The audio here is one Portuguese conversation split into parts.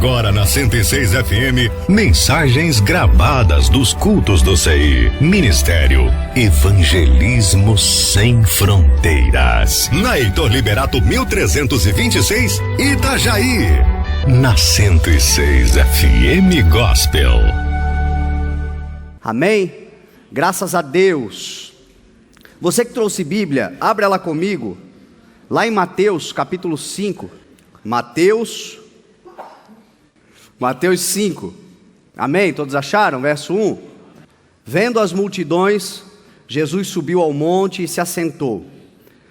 Agora na 106 FM, mensagens gravadas dos cultos do CI. Ministério Evangelismo Sem Fronteiras. Na Heitor Liberato 1326, Itajaí. Na 106 FM Gospel. Amém? Graças a Deus. Você que trouxe Bíblia, abre ela comigo. Lá em Mateus capítulo 5. Mateus 5. Amém? Todos acharam? Verso 1. Vendo as multidões, Jesus subiu ao monte e se assentou.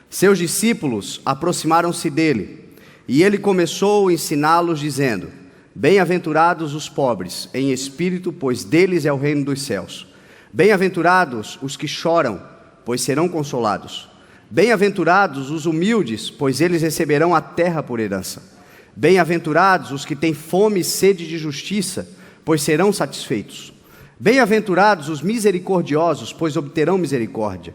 Seus discípulos aproximaram-se dele, e ele começou a ensiná-los, dizendo: Bem-aventurados os pobres em espírito, pois deles é o reino dos céus. Bem-aventurados os que choram, pois serão consolados. Bem-aventurados os humildes, pois eles receberão a terra por herança. Bem-aventurados os que têm fome e sede de justiça, pois serão satisfeitos. Bem-aventurados os misericordiosos, pois obterão misericórdia.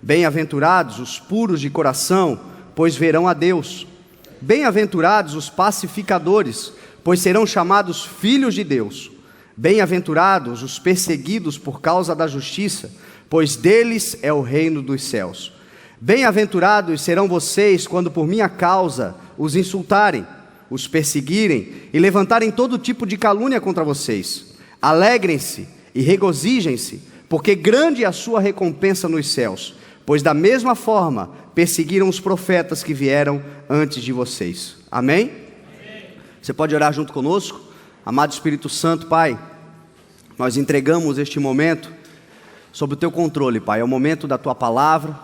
Bem-aventurados os puros de coração, pois verão a Deus. Bem-aventurados os pacificadores, pois serão chamados filhos de Deus. Bem-aventurados os perseguidos por causa da justiça, pois deles é o reino dos céus. Bem-aventurados serão vocês quando por minha causa os insultarem, os perseguirem e levantarem todo tipo de calúnia contra vocês. Alegrem-se e regozijem-se, porque grande é a sua recompensa nos céus, pois da mesma forma perseguiram os profetas que vieram antes de vocês. Amém? Você pode orar junto conosco? Amado Espírito Santo, Pai, nós entregamos este momento sob o Teu controle, Pai. É o momento da Tua palavra,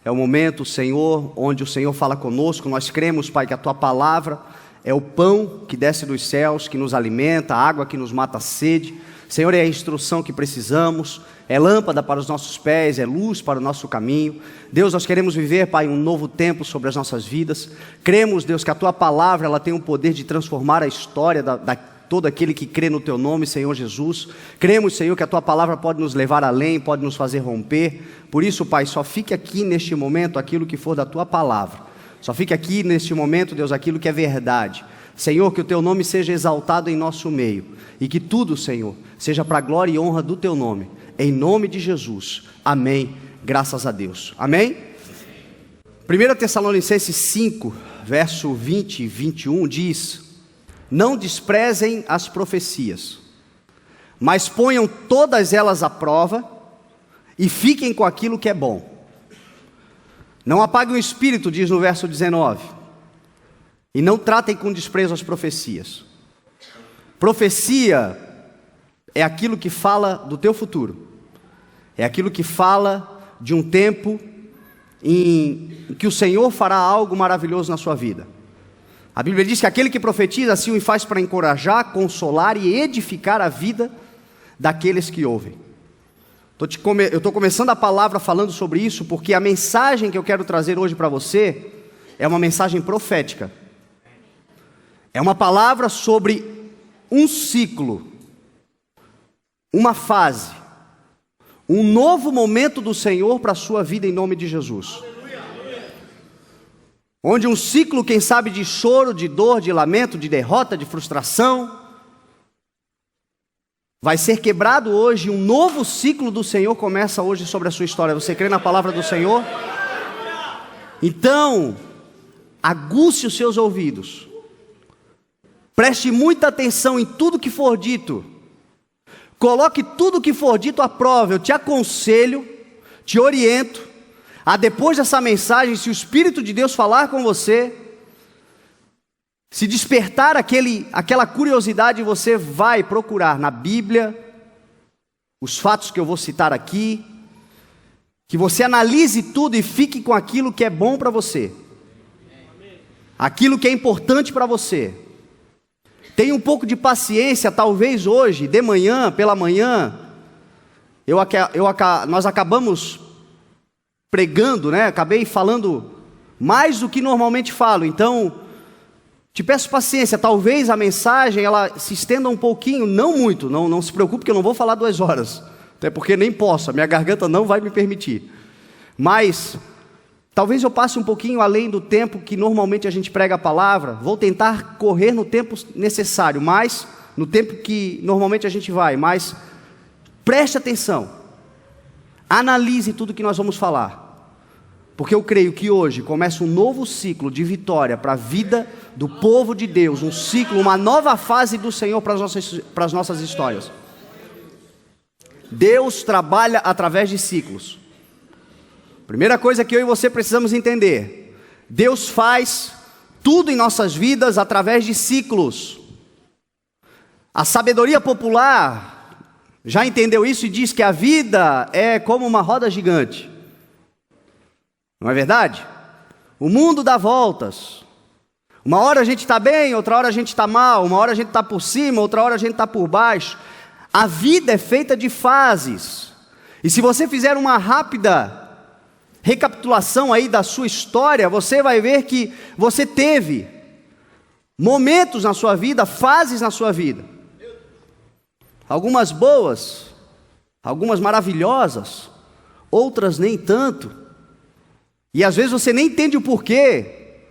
é o momento, Senhor, onde o Senhor fala conosco. Nós cremos, Pai, que a Tua palavra é o pão que desce dos céus, que nos alimenta, a água que nos mata a sede. Senhor, é a instrução que precisamos, é lâmpada para os nossos pés, é luz para o nosso caminho. Deus, nós queremos viver, Pai, um novo tempo sobre as nossas vidas. Cremos, Deus, que a Tua palavra ela tem o poder de transformar a história da todo aquele que crê no Teu nome, Senhor Jesus. Cremos, Senhor, que a Tua palavra pode nos levar além, pode nos fazer romper. Por isso, Pai, só fique aqui neste momento aquilo que for da Tua palavra. Só fique aqui neste momento, Deus, aquilo que é verdade. Senhor, que o Teu nome seja exaltado em nosso meio. E que tudo, Senhor, seja para a glória e honra do Teu nome. Em nome de Jesus. Amém. Graças a Deus. Amém? 1 Tessalonicenses 5, verso 20 e 21 diz: Não desprezem as profecias, mas ponham todas elas à prova e fiquem com aquilo que é bom. Não apaguem o espírito, diz no verso 19, e não tratem com desprezo as profecias. Profecia é aquilo que fala do teu futuro, é aquilo que fala de um tempo em que o Senhor fará algo maravilhoso na sua vida. A Bíblia diz que aquele que profetiza assim o faz para encorajar, consolar e edificar a vida daqueles que ouvem. Eu estou começando a palavra falando sobre isso, porque a mensagem que eu quero trazer hoje para você é uma mensagem profética. É uma palavra sobre um ciclo, uma fase, um novo momento do Senhor para a sua vida em nome de Jesus. Onde um ciclo, quem sabe, de choro, de dor, de lamento, de derrota, de frustração, vai ser quebrado hoje. Um novo ciclo do Senhor começa hoje sobre a sua história. Você crê na palavra do Senhor? Então, aguce os seus ouvidos. Preste muita atenção em tudo que for dito. Coloque tudo que for dito à prova. Eu te aconselho, te oriento, a depois dessa mensagem, se o Espírito de Deus falar com você, se despertar aquela curiosidade, você vai procurar na Bíblia os fatos que eu vou citar aqui, que você analise tudo e fique com aquilo que é bom para você, aquilo que é importante para você. Tenha um pouco de paciência, talvez hoje, de manhã, pela manhã, nós acabamos pregando, né? Acabei falando mais do que normalmente falo, então te peço paciência. Talvez a mensagem ela se estenda um pouquinho, não muito, não se preocupe que eu não vou falar 2 horas, até porque nem posso, a minha garganta não vai me permitir, mas Talvez eu passe um pouquinho além do tempo que normalmente a gente prega a palavra. Vou tentar correr no tempo necessário, mas no tempo que normalmente a gente vai. Mas preste atenção. Analise tudo que nós vamos falar. Porque eu creio que hoje começa um novo ciclo de vitória para a vida do povo de Deus. Um ciclo, uma nova fase do Senhor para as nossas histórias. Deus trabalha através de ciclos. Primeira coisa que eu e você precisamos entender: Deus faz tudo em nossas vidas através de ciclos. A sabedoria popular já entendeu isso e diz que a vida é como uma roda gigante. Não é verdade? O mundo dá voltas. Uma hora a gente está bem, outra hora a gente está mal. Uma hora a gente está por cima, outra hora a gente está por baixo. A vida é feita de fases. E se você fizer uma rápida recapitulação aí da sua história, você vai ver que você teve momentos na sua vida, fases na sua vida. Algumas boas, algumas maravilhosas, outras nem tanto. E às vezes você nem entende o porquê.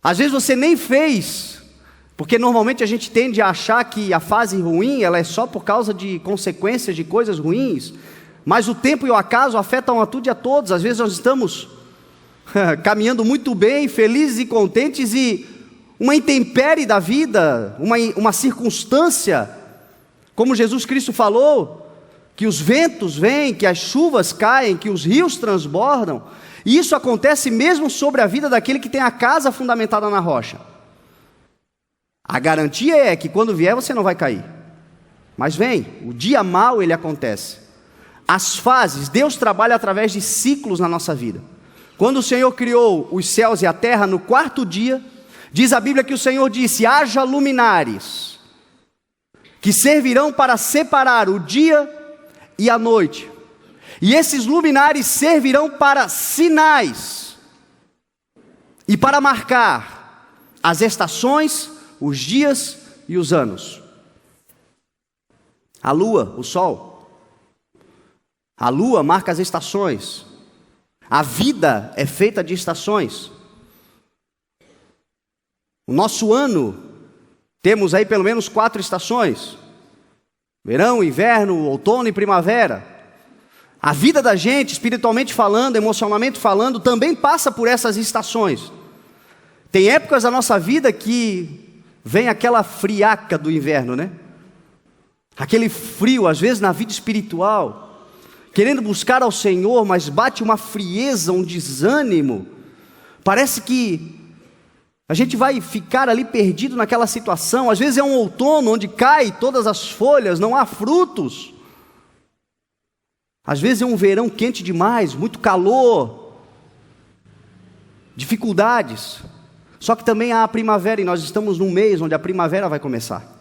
Às vezes você nem fez, porque normalmente a gente tende a achar que a fase ruim, ela é só por causa de consequências de coisas ruins. Mas o tempo e o acaso afetam a tudo e a todos. Às vezes nós estamos caminhando muito bem, felizes e contentes, e uma intempérie da vida, uma circunstância, como Jesus Cristo falou, que os ventos vêm, que as chuvas caem, que os rios transbordam, e isso acontece mesmo sobre a vida daquele que tem a casa fundamentada na rocha. A garantia é que quando vier você não vai cair, mas vem, o dia mau ele acontece. As fases, Deus trabalha através de ciclos na nossa vida. Quando o Senhor criou os céus e a terra, no quarto dia, diz a Bíblia que o Senhor disse: haja luminares, que servirão para separar o dia e a noite. E esses luminares servirão para sinais, e para marcar as estações, os dias e os anos. A lua, o sol. A lua marca as estações. A vida é feita de estações. O nosso ano, temos aí pelo menos 4 estações: verão, inverno, outono e primavera. A vida da gente, espiritualmente falando, emocionalmente falando, também passa por essas estações. Tem épocas da nossa vida que vem aquela friaca do inverno, né? Aquele frio, às vezes na vida espiritual, querendo buscar ao Senhor, mas bate uma frieza, um desânimo. Parece que a gente vai ficar ali perdido naquela situação. Às vezes é um outono onde cai todas as folhas, não há frutos. Às vezes é um verão quente demais, muito calor, dificuldades. Só que também há a primavera, e nós estamos num mês onde a primavera vai começar.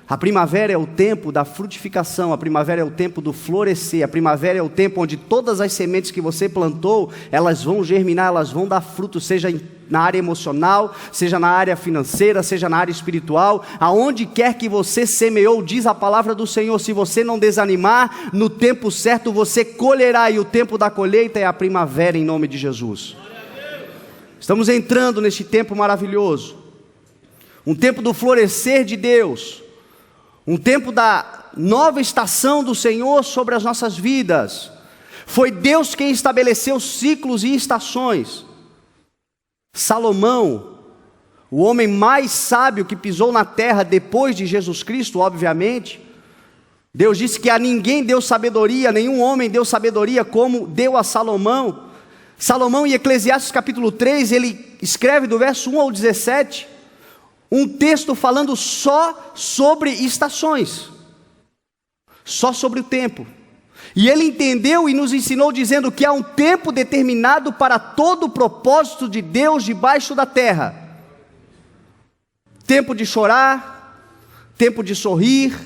A primavera é o tempo da frutificação, a primavera é o tempo do florescer, a primavera é o tempo onde todas as sementes que você plantou, elas vão germinar, elas vão dar fruto, seja na área emocional, seja na área financeira, seja na área espiritual, aonde quer que você semeou, diz a palavra do Senhor, se você não desanimar, no tempo certo você colherá, e o tempo da colheita é a primavera, em nome de Jesus. Estamos entrando neste tempo maravilhoso, um tempo do florescer de Deus, um tempo da nova estação do Senhor sobre as nossas vidas. Foi Deus quem estabeleceu ciclos e estações. Salomão, o homem mais sábio que pisou na terra depois de Jesus Cristo, obviamente, Deus disse que a ninguém deu sabedoria, nenhum homem deu sabedoria como deu a Salomão. Salomão, em Eclesiastes capítulo 3, ele escreve do verso 1 ao 17, um texto falando só sobre estações, só sobre o tempo. E ele entendeu e nos ensinou dizendo que há um tempo determinado para todo o propósito de Deus debaixo da terra. Tempo de chorar, tempo de sorrir,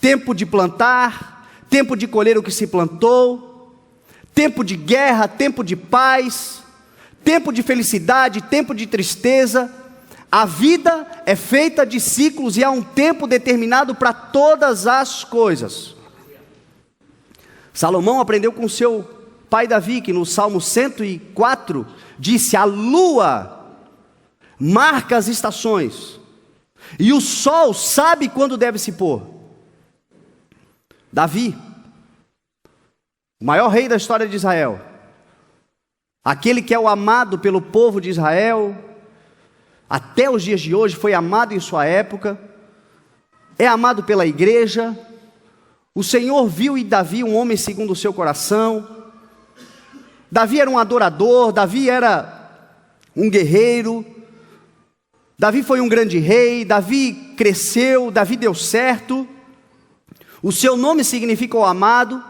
tempo de plantar, tempo de colher o que se plantou, tempo de guerra, tempo de paz, tempo de felicidade, tempo de tristeza. A vida é feita de ciclos e há um tempo determinado para todas as coisas. Salomão aprendeu com seu pai Davi, que no Salmo 104 disse: a lua marca as estações, e o sol sabe quando deve se pôr. Davi, o maior rei da história de Israel, aquele que é o amado pelo povo de Israel, até os dias de hoje, foi amado em sua época, é amado pela igreja. O Senhor viu em Davi um homem segundo o seu coração. Davi era um adorador, Davi era um guerreiro, Davi foi um grande rei, Davi cresceu, Davi deu certo. O seu nome significa o amado.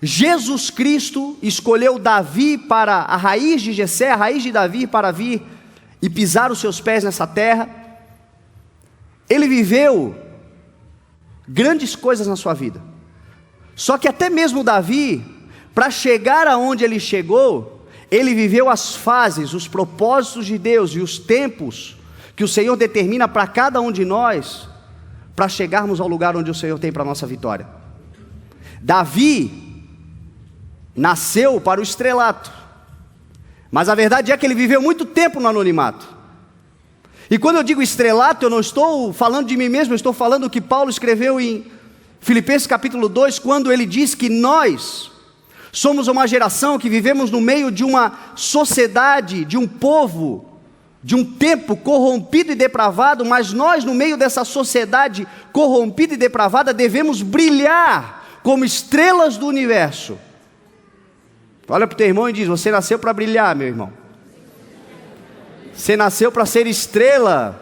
Jesus Cristo escolheu Davi para a raiz de Jessé, a raiz de Davi, para vir e pisar os seus pés nessa terra. Ele viveu grandes coisas na sua vida. Só que até mesmo Davi, para chegar aonde ele chegou, ele viveu as fases, os propósitos de Deus e os tempos que o Senhor determina para cada um de nós, para chegarmos ao lugar onde o Senhor tem para a nossa vitória. Davi nasceu para o estrelato, mas a verdade é que ele viveu muito tempo no anonimato. E quando eu digo estrelato, eu não estou falando de mim mesmo, eu estou falando do que Paulo escreveu em Filipenses capítulo 2, quando ele diz que nós somos uma geração que vivemos no meio de uma sociedade, de um povo, de um tempo corrompido e depravado, mas nós, no meio dessa sociedade corrompida e depravada, devemos brilhar como estrelas do universo. Olha para o teu irmão e diz: você nasceu para brilhar, meu irmão. Você nasceu para ser estrela.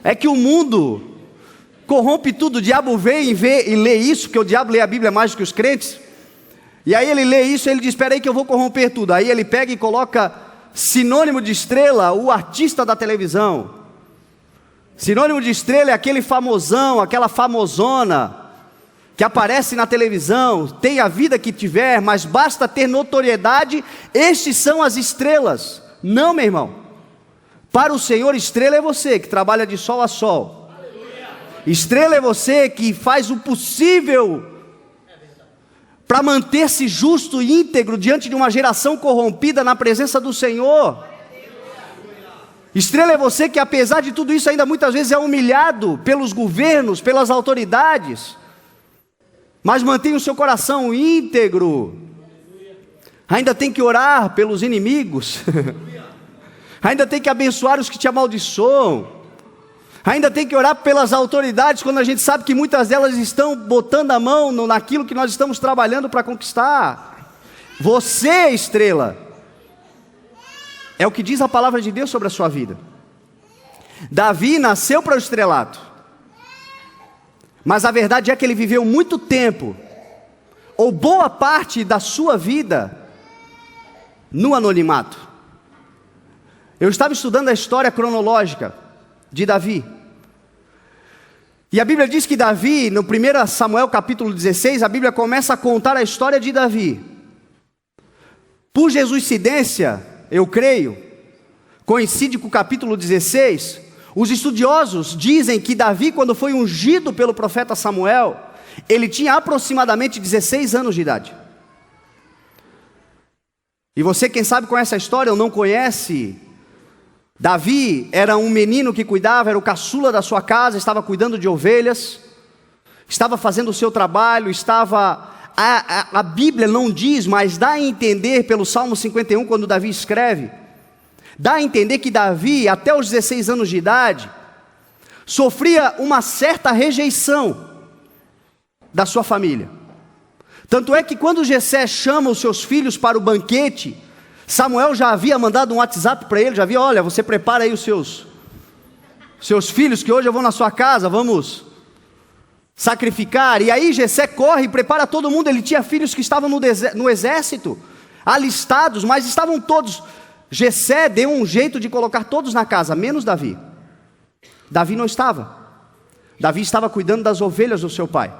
É que o mundo corrompe tudo. O diabo vem e lê isso, porque o diabo lê a Bíblia mais do que os crentes. E aí ele lê isso e ele diz: espera aí que eu vou corromper tudo. Aí ele pega e coloca sinônimo de estrela, o artista da televisão. Sinônimo de estrela é aquele famosão, aquela famosona, que aparece na televisão, tem a vida que tiver, mas basta ter notoriedade. Estes são as estrelas. Não, meu irmão. Para o Senhor, estrela é você que trabalha de sol a sol. Estrela é você que faz o possível para manter-se justo e íntegro diante de uma geração corrompida na presença do Senhor. Estrela é você que, apesar de tudo isso, ainda muitas vezes é humilhado pelos governos, pelas autoridades, mas mantém o seu coração íntegro. Ainda tem que orar pelos inimigos, ainda tem que abençoar os que te amaldiçoam, ainda tem que orar pelas autoridades, quando a gente sabe que muitas delas estão botando a mão naquilo que nós estamos trabalhando para conquistar. Você, estrela, é o que diz a palavra de Deus sobre a sua vida. Davi nasceu para o estrelato, mas a verdade é que ele viveu muito tempo, ou boa parte da sua vida, no anonimato. Eu estava estudando a história cronológica de Davi, e a Bíblia diz que Davi, no 1 Samuel capítulo 16, a Bíblia começa a contar a história de Davi. Por jesuicidência, eu creio, coincide com o capítulo 16, os estudiosos dizem que Davi, quando foi ungido pelo profeta Samuel, ele tinha aproximadamente 16 anos de idade. E você, quem sabe, conhece a história ou não conhece? Davi era um menino que cuidava, era o caçula da sua casa, estava cuidando de ovelhas, estava fazendo o seu trabalho, a Bíblia não diz, mas dá a entender pelo Salmo 51, quando Davi escreve, dá a entender que Davi, até os 16 anos de idade, sofria uma certa rejeição da sua família. Tanto é que quando Jessé chama os seus filhos para o banquete, Samuel já havia mandado um WhatsApp para ele, já havia: olha, você prepara aí os seus filhos, que hoje eu vou na sua casa, vamos sacrificar. E aí Jessé corre e prepara todo mundo. Ele tinha filhos que estavam no exército, alistados, mas estavam todos. Jessé deu um jeito de colocar todos na casa, menos Davi. Davi não estava. Davi estava cuidando das ovelhas do seu pai.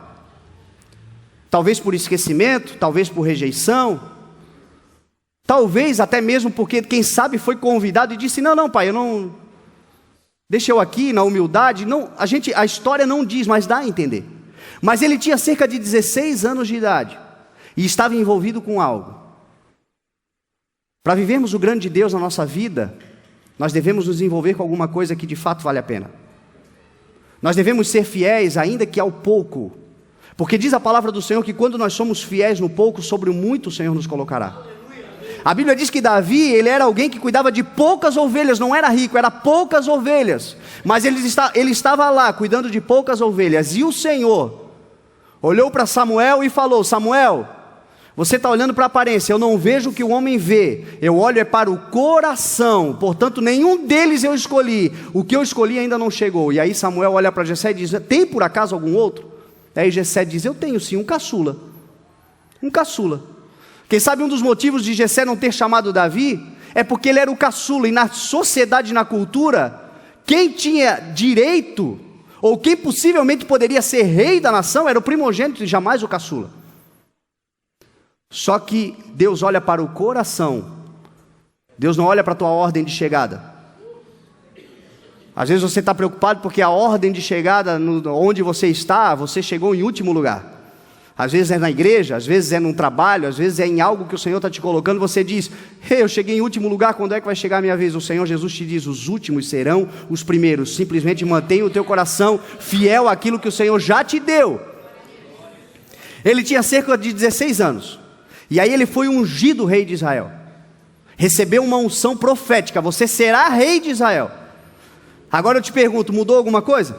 Talvez por esquecimento, talvez por rejeição, talvez até mesmo porque, quem sabe, foi convidado e disse: não pai, eu não, deixa eu aqui na humildade. Não, a história não diz, mas dá a entender. Mas ele tinha cerca de 16 anos de idade e estava envolvido com algo. Para vivermos o grande Deus na nossa vida, nós devemos nos envolver com alguma coisa que de fato vale a pena. Nós devemos ser fiéis, ainda que ao pouco, porque diz a palavra do Senhor que quando nós somos fiéis no pouco, sobre o muito o Senhor nos colocará. A Bíblia diz que Davi, ele era alguém que cuidava de poucas ovelhas, não era rico, era poucas ovelhas, mas ele estava lá cuidando de poucas ovelhas, e o Senhor olhou para Samuel e falou: Samuel, você está olhando para a aparência, eu não vejo o que o homem vê, eu olho para o coração, portanto nenhum deles eu escolhi, o que eu escolhi ainda não chegou. E aí Samuel olha para Jessé e diz: tem por acaso algum outro? Aí Jessé diz: eu tenho sim, um caçula. Quem sabe um dos motivos de Jessé não ter chamado Davi, é porque ele era o caçula, e na sociedade, na cultura, quem tinha direito, ou quem possivelmente poderia ser rei da nação, era o primogênito e jamais o caçula. Só que Deus olha para o coração, Deus não olha para a tua ordem de chegada. Às vezes você está preocupado porque a ordem de chegada, onde você está, você chegou em último lugar. Às vezes é na igreja, às vezes é num trabalho, às vezes é em algo que o Senhor está te colocando. Você diz: eu cheguei em último lugar, quando é que vai chegar a minha vez? O Senhor Jesus te diz: os últimos serão os primeiros. Simplesmente mantenha o teu coração fiel àquilo que o Senhor já te deu. Ele tinha cerca de 16 anos, e aí ele foi ungido rei de Israel, recebeu uma unção profética: você será rei de Israel. Agora eu te pergunto, mudou alguma coisa?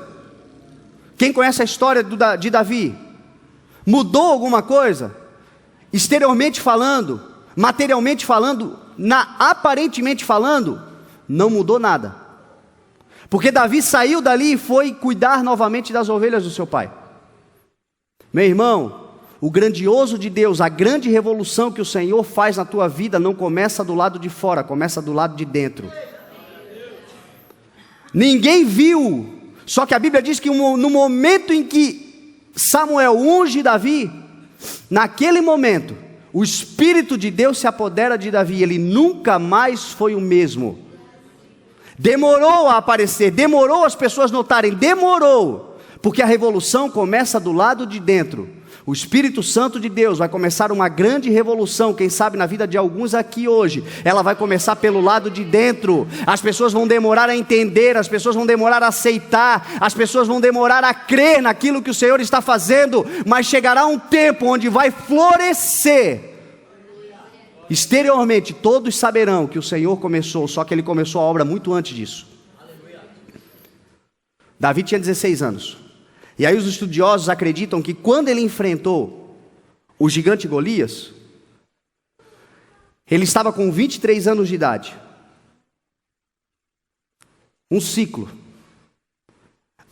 Quem conhece a história de Davi? Mudou alguma coisa? Exteriormente falando, materialmente falando, aparentemente falando, não mudou nada. Porque Davi saiu dali e foi cuidar novamente das ovelhas do seu pai. Meu irmão, o grandioso de Deus, a grande revolução que o Senhor faz na tua vida não começa do lado de fora, começa do lado de dentro. Ninguém viu, só que a Bíblia diz que no momento em que Samuel unge Davi, naquele momento, o Espírito de Deus se apodera de Davi, ele nunca mais foi o mesmo. Demorou a aparecer, demorou as pessoas notarem, demorou, porque a revolução começa do lado de dentro. O Espírito Santo de Deus vai começar uma grande revolução, quem sabe na vida de alguns aqui hoje. Ela vai começar pelo lado de dentro. As pessoas vão demorar a entender, as pessoas vão demorar a aceitar, as pessoas vão demorar a crer naquilo que o Senhor está fazendo, mas chegará um tempo onde vai florescer. Exteriormente todos saberão que o Senhor começou, só que ele começou a obra muito antes disso. Davi tinha 16 anos. E aí os estudiosos acreditam que quando ele enfrentou o gigante Golias, ele estava com 23 anos de idade. Um ciclo.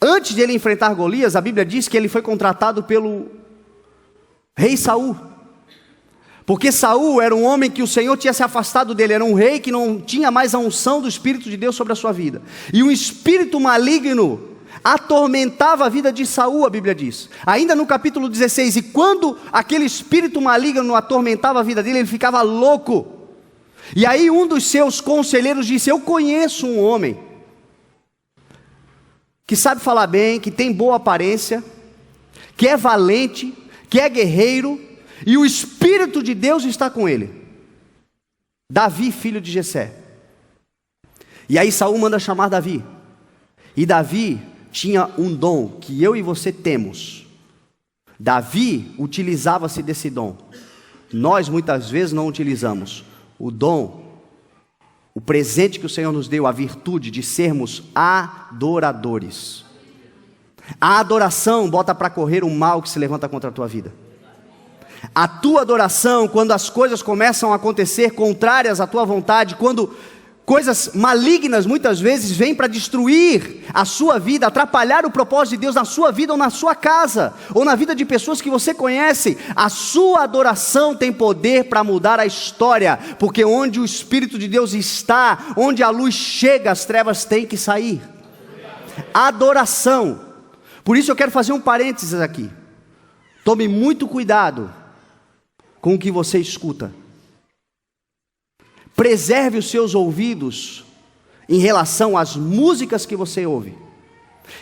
Antes de ele enfrentar Golias, a Bíblia diz que ele foi contratado pelo rei Saul. Porque Saul era um homem que o Senhor tinha se afastado dele, era um rei que não tinha mais a unção do Espírito de Deus sobre a sua vida. E um espírito maligno atormentava a vida de Saul, a Bíblia diz, ainda no capítulo 16, e quando aquele espírito maligno atormentava a vida dele, ele ficava louco, e aí um dos seus conselheiros disse: eu conheço um homem, que sabe falar bem, que tem boa aparência, que é valente, que é guerreiro, e o Espírito de Deus está com ele, Davi, filho de Jessé. E aí Saul manda chamar Davi, e Davi tinha um dom que eu e você temos. Davi utilizava-se desse dom. Nós muitas vezes não utilizamos o dom, o presente que o Senhor nos deu, a virtude de sermos adoradores. A adoração bota para correr o mal que se levanta contra a tua vida. A tua adoração, quando as coisas começam a acontecer contrárias à tua vontade, quando coisas malignas muitas vezes vêm para destruir a sua vida, atrapalhar o propósito de Deus na sua vida ou na sua casa, ou na vida de pessoas que você conhece, a sua adoração tem poder para mudar a história, porque onde o Espírito de Deus está, onde a luz chega, as trevas têm que sair. Adoração. Por isso eu quero fazer um parênteses aqui. Tome muito cuidado com o que você escuta. Preserve os seus ouvidos em relação às músicas que você ouve.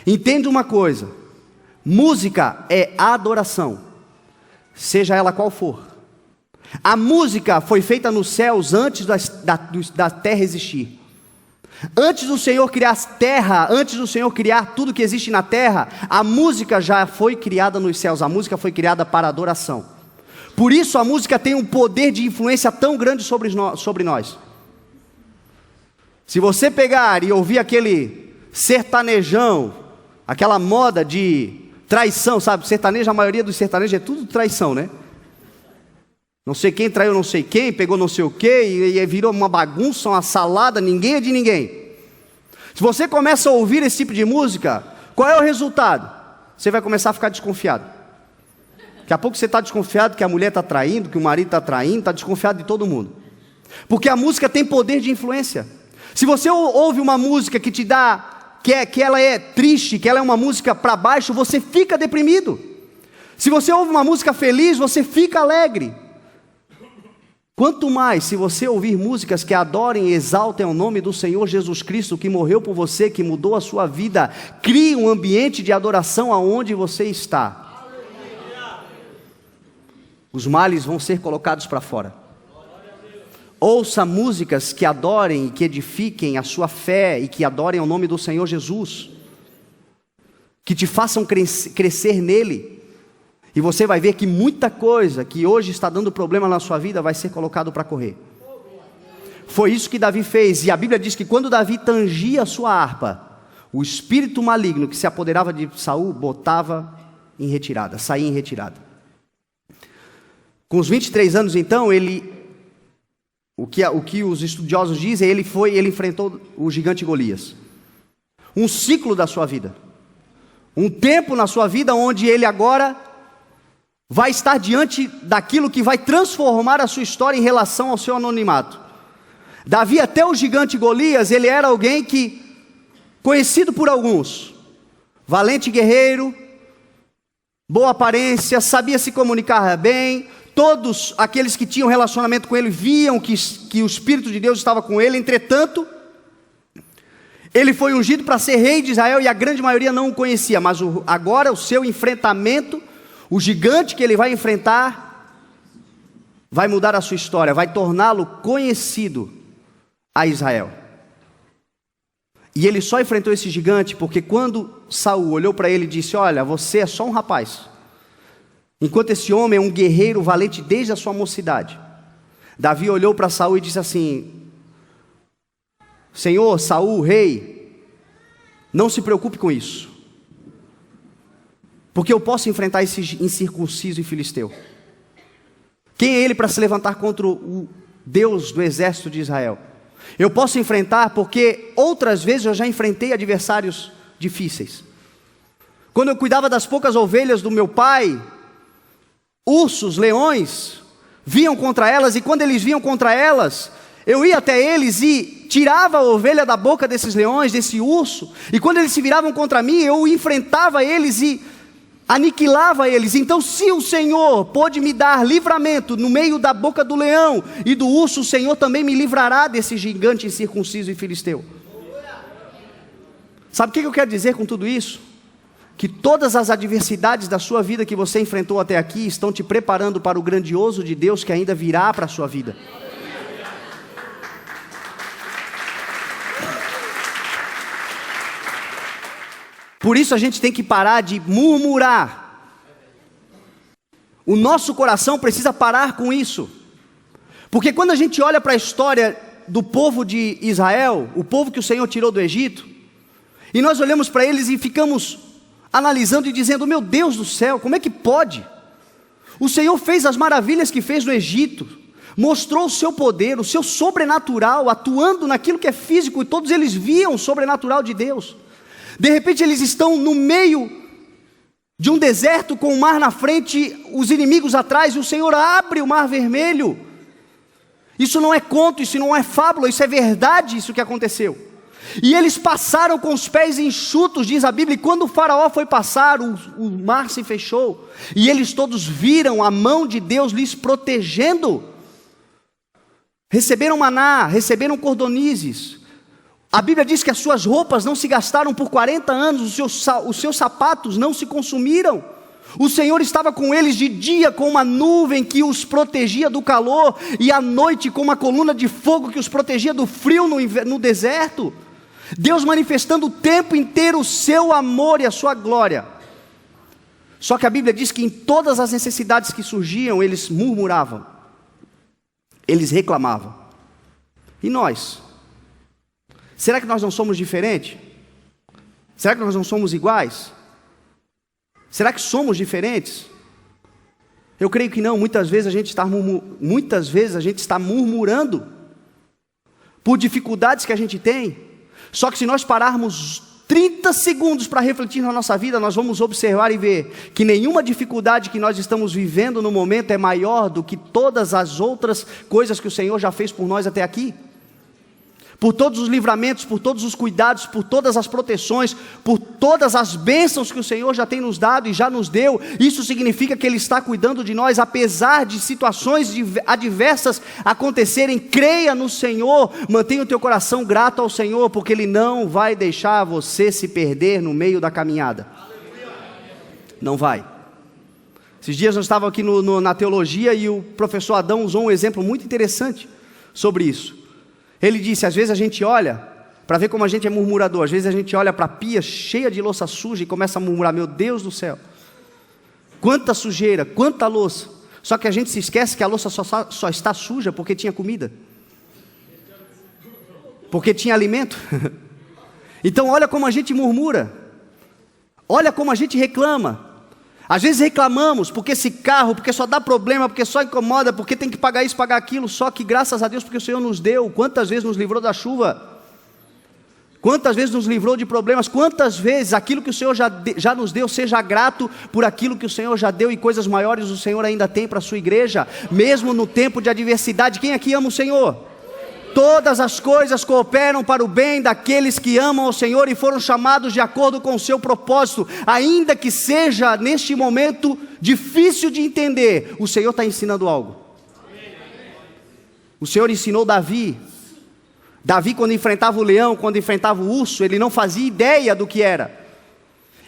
Entenda uma coisa: Música é adoração, seja ela qual for. A música foi feita nos céus antes da terra existir. Antes do Senhor criar a terra, antes do Senhor criar tudo que existe na terra, a música já foi criada nos céus, a música foi criada para adoração. Por isso a música tem um poder de influência tão grande sobre nós. Se você pegar e ouvir aquele sertanejão, aquela moda de traição, sabe? Sertanejo, a maioria dos sertanejos é tudo traição, né? Não sei quem traiu não sei quem, pegou não sei o quê, e virou uma bagunça, uma salada, ninguém é de ninguém. Se você começa a ouvir esse tipo de música, qual é o resultado? Você vai começar a ficar desconfiado. Daqui a pouco você está desconfiado que a mulher está traindo, que o marido está traindo, está desconfiado de todo mundo. Porque a música tem poder de influência. Se você ouve uma música que te dá, que ela é triste, que ela é uma música para baixo, você fica deprimido. Se você ouve uma música feliz, você fica alegre. Quanto mais se você ouvir músicas que adorem e exaltem o nome do Senhor Jesus Cristo, que morreu por você, que mudou a sua vida, crie um ambiente de adoração aonde você está. Os males vão ser colocados para fora. Ouça músicas que adorem e que edifiquem a sua fé e que adorem o nome do Senhor Jesus, que te façam crescer nele. E você vai ver que muita coisa que hoje está dando problema na sua vida vai ser colocado para correr. Foi isso que Davi fez, e a Bíblia diz que quando Davi tangia a sua harpa, o espírito maligno que se apoderava de Saul botava em retirada, saía em retirada. Com os 23 anos então, o que os estudiosos dizem, ele enfrentou o gigante Golias. Um ciclo da sua vida, um tempo na sua vida onde ele agora vai estar diante daquilo que vai transformar a sua história em relação ao seu anonimato. Davi, até o gigante Golias, ele era alguém que, conhecido por alguns, valente guerreiro, boa aparência, sabia se comunicar bem, todos aqueles que tinham relacionamento com ele viam que o Espírito de Deus estava com ele. Entretanto, ele foi ungido para ser rei de Israel e a grande maioria não o conhecia, mas agora o seu enfrentamento, o gigante que ele vai enfrentar, vai mudar a sua história, vai torná-lo conhecido a Israel. E ele só enfrentou esse gigante porque quando Saul olhou para ele e disse: olha, você é só um rapaz, enquanto esse homem é um guerreiro valente desde a sua mocidade. Davi olhou para Saul e disse assim: Senhor, Saul, rei, não se preocupe com isso, porque eu posso enfrentar esse incircunciso e filisteu. Quem é ele para se levantar contra o Deus do exército de Israel? Eu posso enfrentar porque outras vezes eu já enfrentei adversários difíceis. Quando eu cuidava das poucas ovelhas do meu pai, ursos, leões, vinham contra elas, e quando eles vinham contra elas, eu ia até eles e tirava a ovelha da boca desses leões, desse urso, e quando eles se viravam contra mim, eu enfrentava eles e aniquilava eles. Então, se o Senhor pôde me dar livramento no meio da boca do leão e do urso, o Senhor também me livrará desse gigante incircunciso e filisteu. Sabe o que eu quero dizer com tudo isso? Que todas as adversidades da sua vida que você enfrentou até aqui estão te preparando para o grandioso de Deus que ainda virá para a sua vida. Por isso a gente tem que parar de murmurar. O nosso coração precisa parar com isso. Porque quando a gente olha para a história do povo de Israel, o povo que o Senhor tirou do Egito, e nós olhamos para eles e ficamos analisando e dizendo: meu Deus do céu, como é que pode? O Senhor fez as maravilhas que fez no Egito, mostrou o seu poder, o seu sobrenatural, atuando naquilo que é físico, e todos eles viam o sobrenatural de Deus. De repente eles estão no meio de um deserto com o mar na frente, os inimigos atrás, e o Senhor abre o mar vermelho. Isso não é conto, isso não é fábula, isso é verdade, isso que aconteceu. E eles passaram com os pés enxutos, diz a Bíblia, e quando o faraó foi passar, o mar se fechou, e eles todos viram a mão de Deus lhes protegendo. Receberam maná, receberam cordonizes. A Bíblia diz que as suas roupas não se gastaram por 40 anos, os seus sapatos não se consumiram. O Senhor estava com eles de dia com uma nuvem que os protegia do calor, e à noite com uma coluna de fogo que os protegia do frio no deserto. Deus manifestando o tempo inteiro o seu amor e a sua glória. Só que a Bíblia diz que em todas as necessidades que surgiam, eles murmuravam, eles reclamavam. E nós? Será que nós não somos diferentes? Será que nós não somos iguais? Será que somos diferentes? Eu creio que não. Muitas vezes a gente está murmurando por dificuldades que a gente tem. Só que se nós pararmos 30 segundos para refletir na nossa vida, nós vamos observar e ver que nenhuma dificuldade que nós estamos vivendo no momento é maior do que todas as outras coisas que o Senhor já fez por nós até aqui. Por todos os livramentos, por todos os cuidados, por todas as proteções, por todas as bênçãos que o Senhor já tem nos dado e já nos deu. Isso significa que Ele está cuidando de nós, apesar de situações adversas acontecerem. Creia no Senhor, mantenha o teu coração grato ao Senhor, porque Ele não vai deixar você se perder no meio da caminhada. Não vai. Esses dias nós estávamos aqui na teologia e o professor Adão usou um exemplo muito interessante sobre isso. Ele disse, às vezes a gente olha, para ver como a gente é murmurador, às vezes a gente olha para a pia cheia de louça suja e começa a murmurar, meu Deus do céu, quanta sujeira, quanta louça, só que a gente se esquece que a louça só está suja porque tinha comida, porque tinha alimento. Então olha como a gente murmura, olha como a gente reclama. Às vezes reclamamos porque esse carro, porque só dá problema, porque só incomoda, porque tem que pagar isso, pagar aquilo. Só que graças a Deus, porque o Senhor nos deu. Quantas vezes nos livrou da chuva? Quantas vezes nos livrou de problemas? Quantas vezes aquilo que o Senhor já nos deu, seja grato por aquilo que o Senhor já deu, e coisas maiores o Senhor ainda tem para a sua igreja, mesmo no tempo de adversidade. Quem aqui ama o Senhor? Todas as coisas cooperam para o bem daqueles que amam ao Senhor e foram chamados de acordo com o seu propósito. Ainda que seja neste momento difícil de entender, o Senhor está ensinando algo. O Senhor ensinou Davi. Davi, quando enfrentava o leão, quando enfrentava o urso, ele não fazia ideia do que era.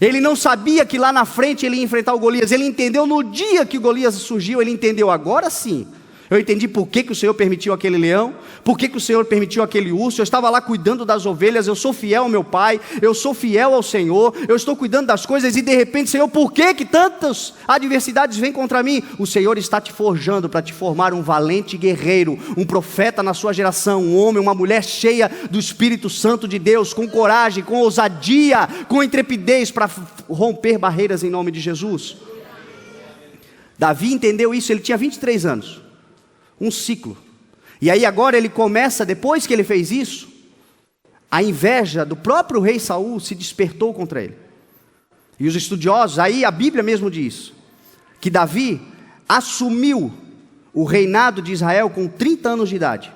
Ele não sabia que lá na frente ele ia enfrentar o Golias. Ele entendeu no dia que o Golias surgiu, ele entendeu, agora sim. Eu entendi por que o Senhor permitiu aquele leão, por que o Senhor permitiu aquele urso. Eu estava lá cuidando das ovelhas, eu sou fiel ao meu pai, eu sou fiel ao Senhor, eu estou cuidando das coisas, e de repente, Senhor, por que tantas adversidades vêm contra mim? O Senhor está te forjando para te formar um valente guerreiro, um profeta na sua geração, um homem, uma mulher cheia do Espírito Santo de Deus, com coragem, com ousadia, com intrepidez, para romper barreiras em nome de Jesus. Davi entendeu isso, ele tinha 23 anos. Um ciclo. E aí agora ele começa, depois que ele fez isso, a inveja do próprio rei Saul se despertou contra ele. E os estudiosos, aí a Bíblia mesmo diz, que Davi assumiu o reinado de Israel com 30 anos de idade.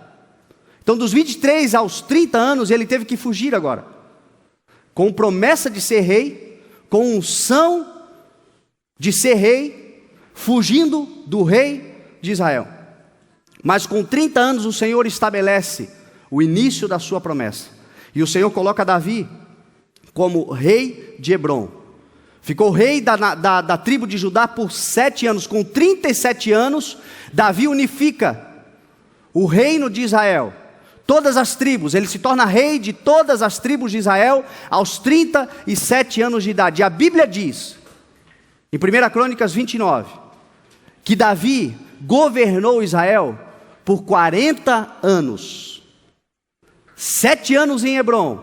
Então dos 23 aos 30 anos ele teve que fugir agora. Com promessa de ser rei, com unção de ser rei, fugindo do rei de Israel. Mas com 30 anos o Senhor estabelece o início da sua promessa. E o Senhor coloca Davi como rei de Hebrom. Ficou rei da tribo de Judá por 7 anos. Com 37 anos, Davi unifica o reino de Israel. Todas as tribos, ele se torna rei de todas as tribos de Israel aos 37 anos de idade. E a Bíblia diz, em 1 Crônicas 29, que Davi governou Israel por 40 anos, 7 anos em Hebrom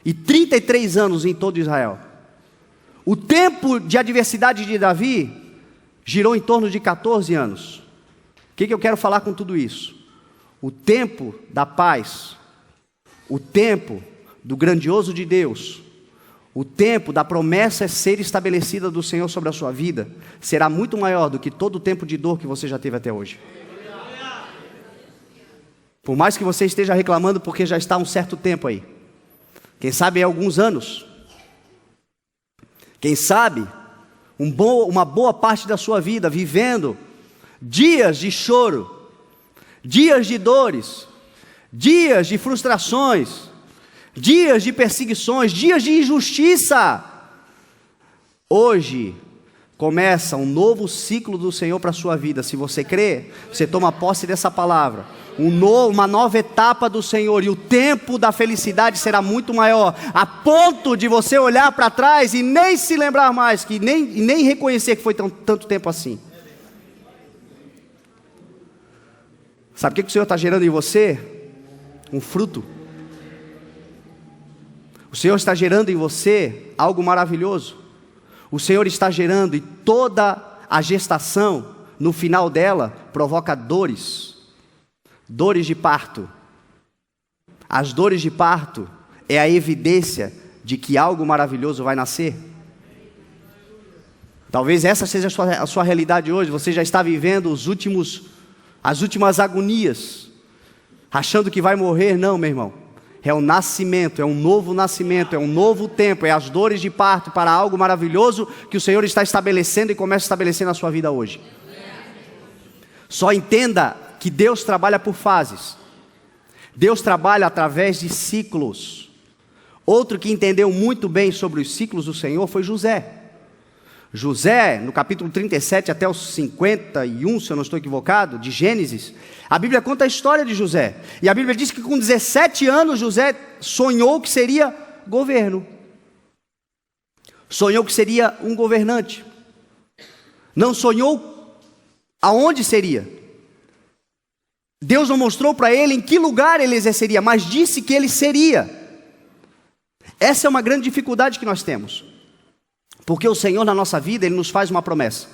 e 33 anos em todo Israel. O tempo de adversidade de Davi girou em torno de 14 anos. O que eu quero falar com tudo isso? O tempo da paz, o tempo do grandioso de Deus, o tempo da promessa ser estabelecida do Senhor sobre a sua vida, será muito maior do que todo o tempo de dor que você já teve até hoje. Por mais que você esteja reclamando porque já está há um certo tempo aí, quem sabe há alguns anos, quem sabe uma boa parte da sua vida vivendo dias de choro, dias de dores, dias de frustrações, dias de perseguições, dias de injustiça. Hoje começa um novo ciclo do Senhor para a sua vida. Se você crê, você toma posse dessa palavra. Uma nova etapa do Senhor, e o tempo da felicidade será muito maior, a ponto de você olhar para trás e nem se lembrar mais, nem reconhecer que foi tanto tempo assim. Sabe o que o Senhor está gerando em você? Um fruto. O Senhor está gerando em você algo maravilhoso. O Senhor está gerando, e toda a gestação, no final dela, provoca dores de parto. As dores de parto é a evidência de que algo maravilhoso vai nascer. Talvez essa seja a sua realidade hoje. Você já está vivendo as últimas agonias, achando que vai morrer. Não, meu irmão. É um nascimento, é um novo nascimento, é um novo tempo, é as dores de parto para algo maravilhoso que o Senhor está estabelecendo e começa a estabelecer na sua vida hoje. Só entenda que Deus trabalha por fases. Deus trabalha através de ciclos. Outro que entendeu muito bem sobre os ciclos do Senhor foi José. José, no capítulo 37 até os 51, se eu não estou equivocado, de Gênesis, a Bíblia conta a história de José. E a Bíblia diz que com 17 anos José sonhou que seria governo. Sonhou que seria um governante. Não sonhou aonde seria. Deus não mostrou para ele em que lugar ele exerceria, mas disse que ele seria. Essa é uma grande dificuldade que nós temos. Porque o Senhor na nossa vida, Ele nos faz uma promessa.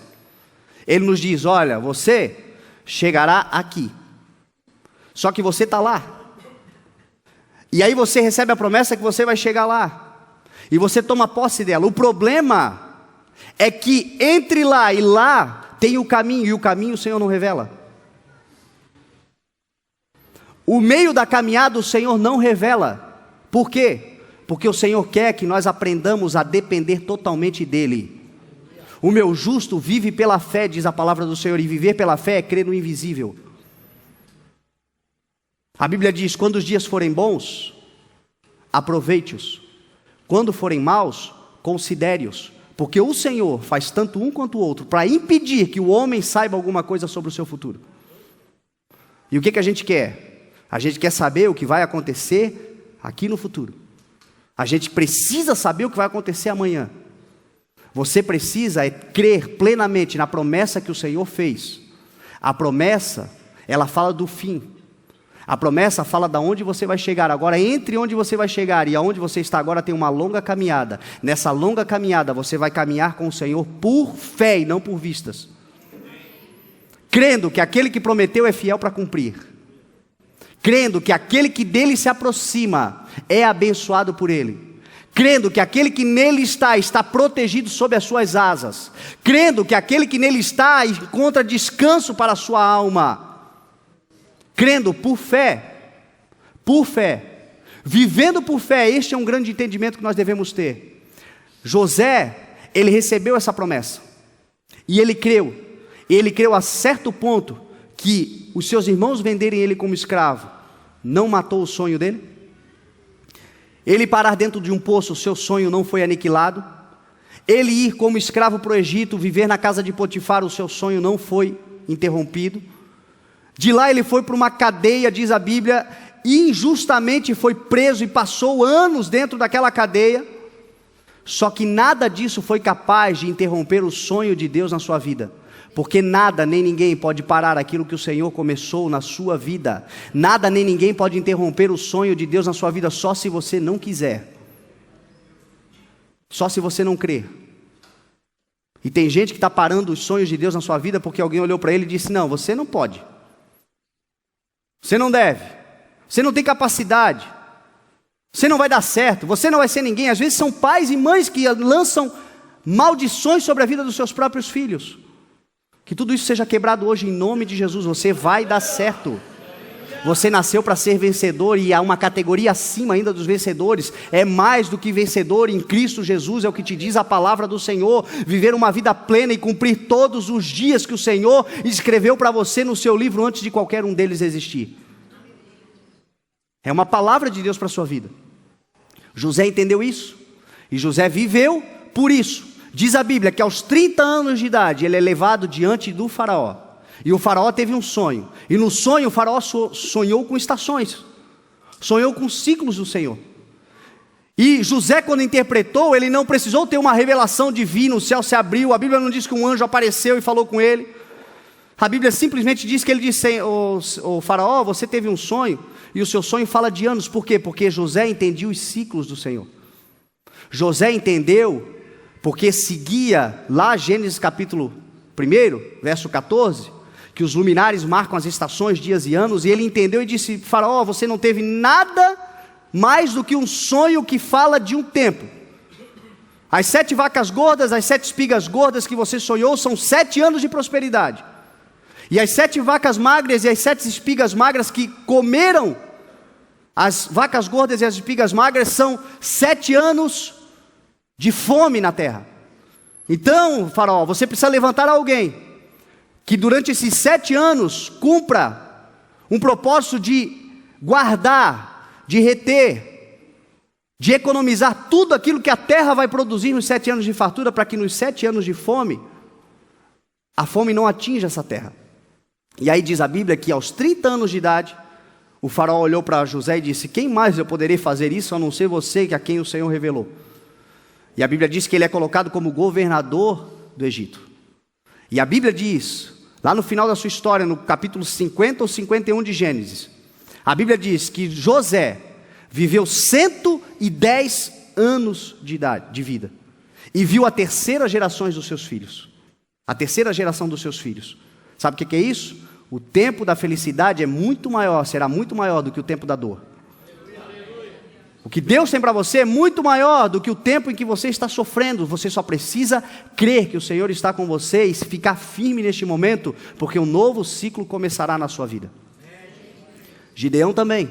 Ele nos diz, olha, você chegará aqui. Só que você está lá. E aí você recebe a promessa que você vai chegar lá. E você toma posse dela. O problema é que entre lá e lá tem o caminho. E o caminho o Senhor não revela. O meio da caminhada o Senhor não revela. Por quê? Porque o Senhor quer que nós aprendamos a depender totalmente dEle. O meu justo vive pela fé, diz a palavra do Senhor, e viver pela fé é crer no invisível. A Bíblia diz, quando os dias forem bons, aproveite-os. Quando forem maus, considere-os. Porque o Senhor faz tanto um quanto o outro, para impedir que o homem saiba alguma coisa sobre o seu futuro. E o que a gente quer? A gente quer saber o que vai acontecer aqui no futuro. A gente precisa saber o que vai acontecer amanhã. Você precisa crer plenamente na promessa que o Senhor fez. A promessa, ela fala do fim. A promessa fala de onde você vai chegar. Agora, entre onde você vai chegar e aonde você está agora tem uma longa caminhada. Nessa longa caminhada você vai caminhar com o Senhor por fé e não por vistas. Crendo que aquele que prometeu é fiel para cumprir. Crendo que aquele que dele se aproxima é abençoado por ele. Crendo que aquele que nele está protegido sob as suas asas. Crendo que aquele que nele está encontra descanso para a sua alma. Crendo por fé, vivendo por fé. Este é um grande entendimento que nós devemos ter. José, ele recebeu essa promessa. E ele creu a certo ponto que os seus irmãos venderem ele como escravo não matou o sonho dele. Ele parar dentro de um poço, o seu sonho não foi aniquilado. Ele ir como escravo para o Egito, viver na casa de Potifar, o seu sonho não foi interrompido. De lá ele foi para uma cadeia, diz a Bíblia, e injustamente foi preso e passou anos dentro daquela cadeia. Só que nada disso foi capaz de interromper o sonho de Deus na sua vida. Porque nada nem ninguém pode parar aquilo que o Senhor começou na sua vida. Nada nem ninguém pode interromper o sonho de Deus na sua vida, só se você não quiser. Só se você não crer. E tem gente que está parando os sonhos de Deus na sua vida porque alguém olhou para ele e disse, não, você não pode. Você não deve. Você não tem capacidade. Você não vai dar certo. Você não vai ser ninguém. Às vezes são pais e mães que lançam maldições sobre a vida dos seus próprios filhos. Que tudo isso seja quebrado hoje em nome de Jesus. Você vai dar certo. Você nasceu para ser vencedor e há uma categoria acima ainda dos vencedores. É mais do que vencedor em Cristo Jesus, é o que te diz a palavra do Senhor. Viver uma vida plena e cumprir todos os dias que o Senhor escreveu para você no seu livro antes de qualquer um deles existir. É uma palavra de Deus para a sua vida. José entendeu isso, e José viveu por isso. Diz a Bíblia que aos 30 anos de idade, ele é levado diante do faraó, e o faraó teve um sonho, e no sonho o faraó sonhou com estações, sonhou com ciclos do Senhor. E José, quando interpretou, ele não precisou ter uma revelação divina, o céu se abriu, a Bíblia não diz que um anjo apareceu e falou com ele. A Bíblia simplesmente diz que ele disse, o faraó, você teve um sonho, e o seu sonho fala de anos. Por quê? Porque José entendia os ciclos do Senhor. José entendeu, porque seguia lá Gênesis capítulo 1, verso 14, que os luminares marcam as estações, dias e anos, e ele entendeu e disse, faraó, você não teve nada mais do que um sonho que fala de um tempo. As 7 vacas gordas, as 7 espigas gordas que você sonhou são 7 anos de prosperidade. E as 7 vacas magras e as 7 espigas magras que comeram as vacas gordas e as espigas magras são 7 anos de fome na terra. Então, faraó, você precisa levantar alguém que durante esses 7 anos cumpra um propósito de guardar, de reter, de economizar tudo aquilo que a terra vai produzir nos 7 anos de fartura, para que nos 7 anos de fome, a fome não atinja essa terra. E aí diz a Bíblia que aos 30 anos de idade, o faraó olhou para José e disse, quem mais eu poderei fazer isso, a não ser você, que a quem o Senhor revelou. E a Bíblia diz que ele é colocado como governador do Egito. E a Bíblia diz, lá no final da sua história, no capítulo 50 ou 51 de Gênesis, a Bíblia diz que José viveu 110 anos de idade, de vida, e viu a terceira geração dos seus filhos. A terceira geração dos seus filhos. Sabe o que é isso? O tempo da felicidade é muito maior, será muito maior do que o tempo da dor. O que Deus tem para você é muito maior do que o tempo em que você está sofrendo. Você só precisa crer que o Senhor está com você e ficar firme neste momento, porque um novo ciclo começará na sua vida. Gideão também,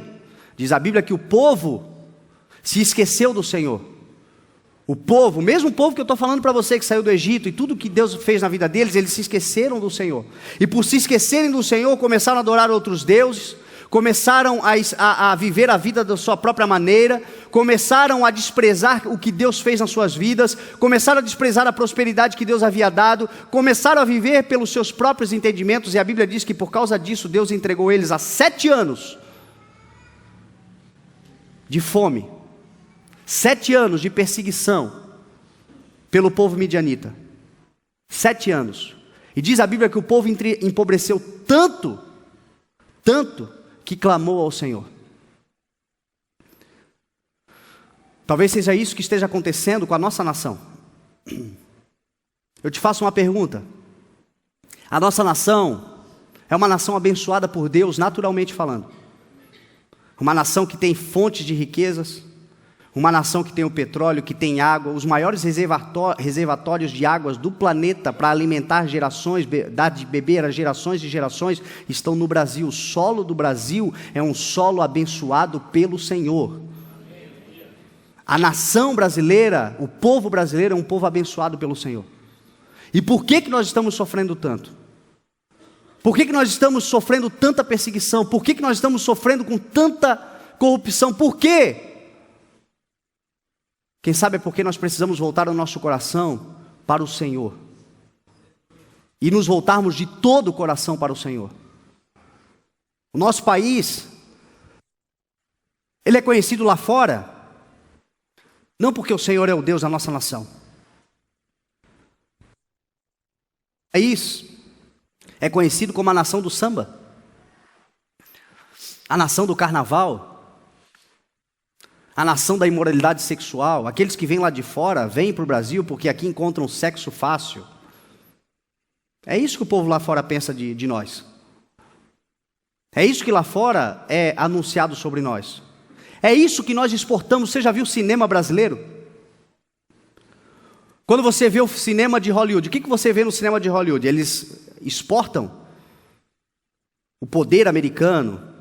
diz a Bíblia que o povo se esqueceu do Senhor. O povo, o mesmo povo que eu estou falando para você que saiu do Egito, e tudo que Deus fez na vida deles, eles se esqueceram do Senhor. E por se esquecerem do Senhor, começaram a adorar outros deuses, começaram a viver a vida da sua própria maneira, começaram a desprezar o que Deus fez nas suas vidas, começaram a desprezar a prosperidade que Deus havia dado, começaram a viver pelos seus próprios entendimentos, e a Bíblia diz que por causa disso Deus entregou eles a 7 anos de fome, 7 anos de perseguição pelo povo midianita, 7 anos, e diz a Bíblia que o povo empobreceu tanto, que clamou ao Senhor. Talvez seja isso que esteja acontecendo com a nossa nação. Eu te faço uma pergunta. A nossa nação é uma nação abençoada por Deus, naturalmente falando. Uma nação que tem fontes de riquezas, uma nação que tem o petróleo, que tem água, os maiores reservatórios de águas do planeta para alimentar gerações, dar de beber a gerações e gerações, estão no Brasil. O solo do Brasil é um solo abençoado pelo Senhor. A nação brasileira, o povo brasileiro é um povo abençoado pelo Senhor. E por que nós estamos sofrendo tanto? Por que nós estamos sofrendo tanta perseguição? Por que nós estamos sofrendo com tanta corrupção? Por quê? Quem sabe é porque nós precisamos voltar o nosso coração para o Senhor. E nos voltarmos de todo o coração para o Senhor. O nosso país, ele é conhecido lá fora, não porque o Senhor é o Deus da nossa nação. É isso. É conhecido como a nação do samba. A nação do carnaval. A nação da imoralidade sexual. Aqueles que vêm lá de fora, vêm para o Brasil porque aqui encontram sexo fácil. É isso que o povo lá fora pensa de nós. É isso que lá fora é anunciado sobre nós. É isso que nós exportamos. Você já viu o cinema brasileiro? Quando você vê o cinema de Hollywood, o que você vê no cinema de Hollywood? Eles exportam o poder americano,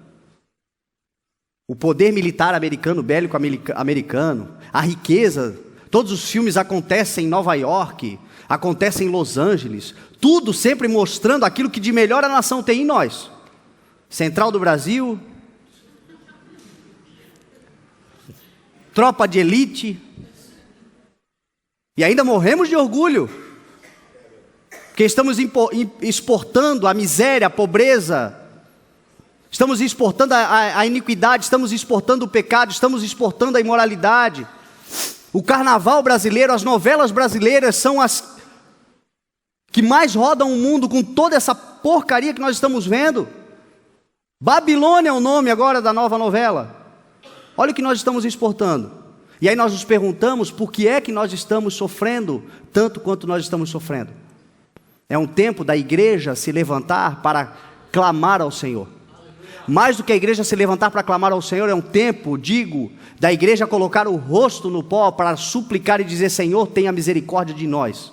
o poder militar americano, bélico americano, a riqueza. Todos os filmes acontecem em Nova York, acontecem em Los Angeles, tudo sempre mostrando aquilo que de melhor a nação tem em nós. Central do Brasil, tropa de elite. E ainda morremos de orgulho, porque estamos exportando a miséria, a pobreza, estamos exportando a iniquidade, estamos exportando o pecado, estamos exportando a imoralidade. O carnaval brasileiro, as novelas brasileiras são as que mais rodam o mundo com toda essa porcaria que nós estamos vendo. Babilônia é o nome agora da nova novela. Olha o que nós estamos exportando. E aí nós nos perguntamos por que é que nós estamos sofrendo tanto quanto nós estamos sofrendo. É um tempo da igreja se levantar para clamar ao Senhor. Mais do que a igreja se levantar para clamar ao Senhor, é um tempo, da igreja colocar o rosto no pó para suplicar e dizer: Senhor, tenha misericórdia de nós.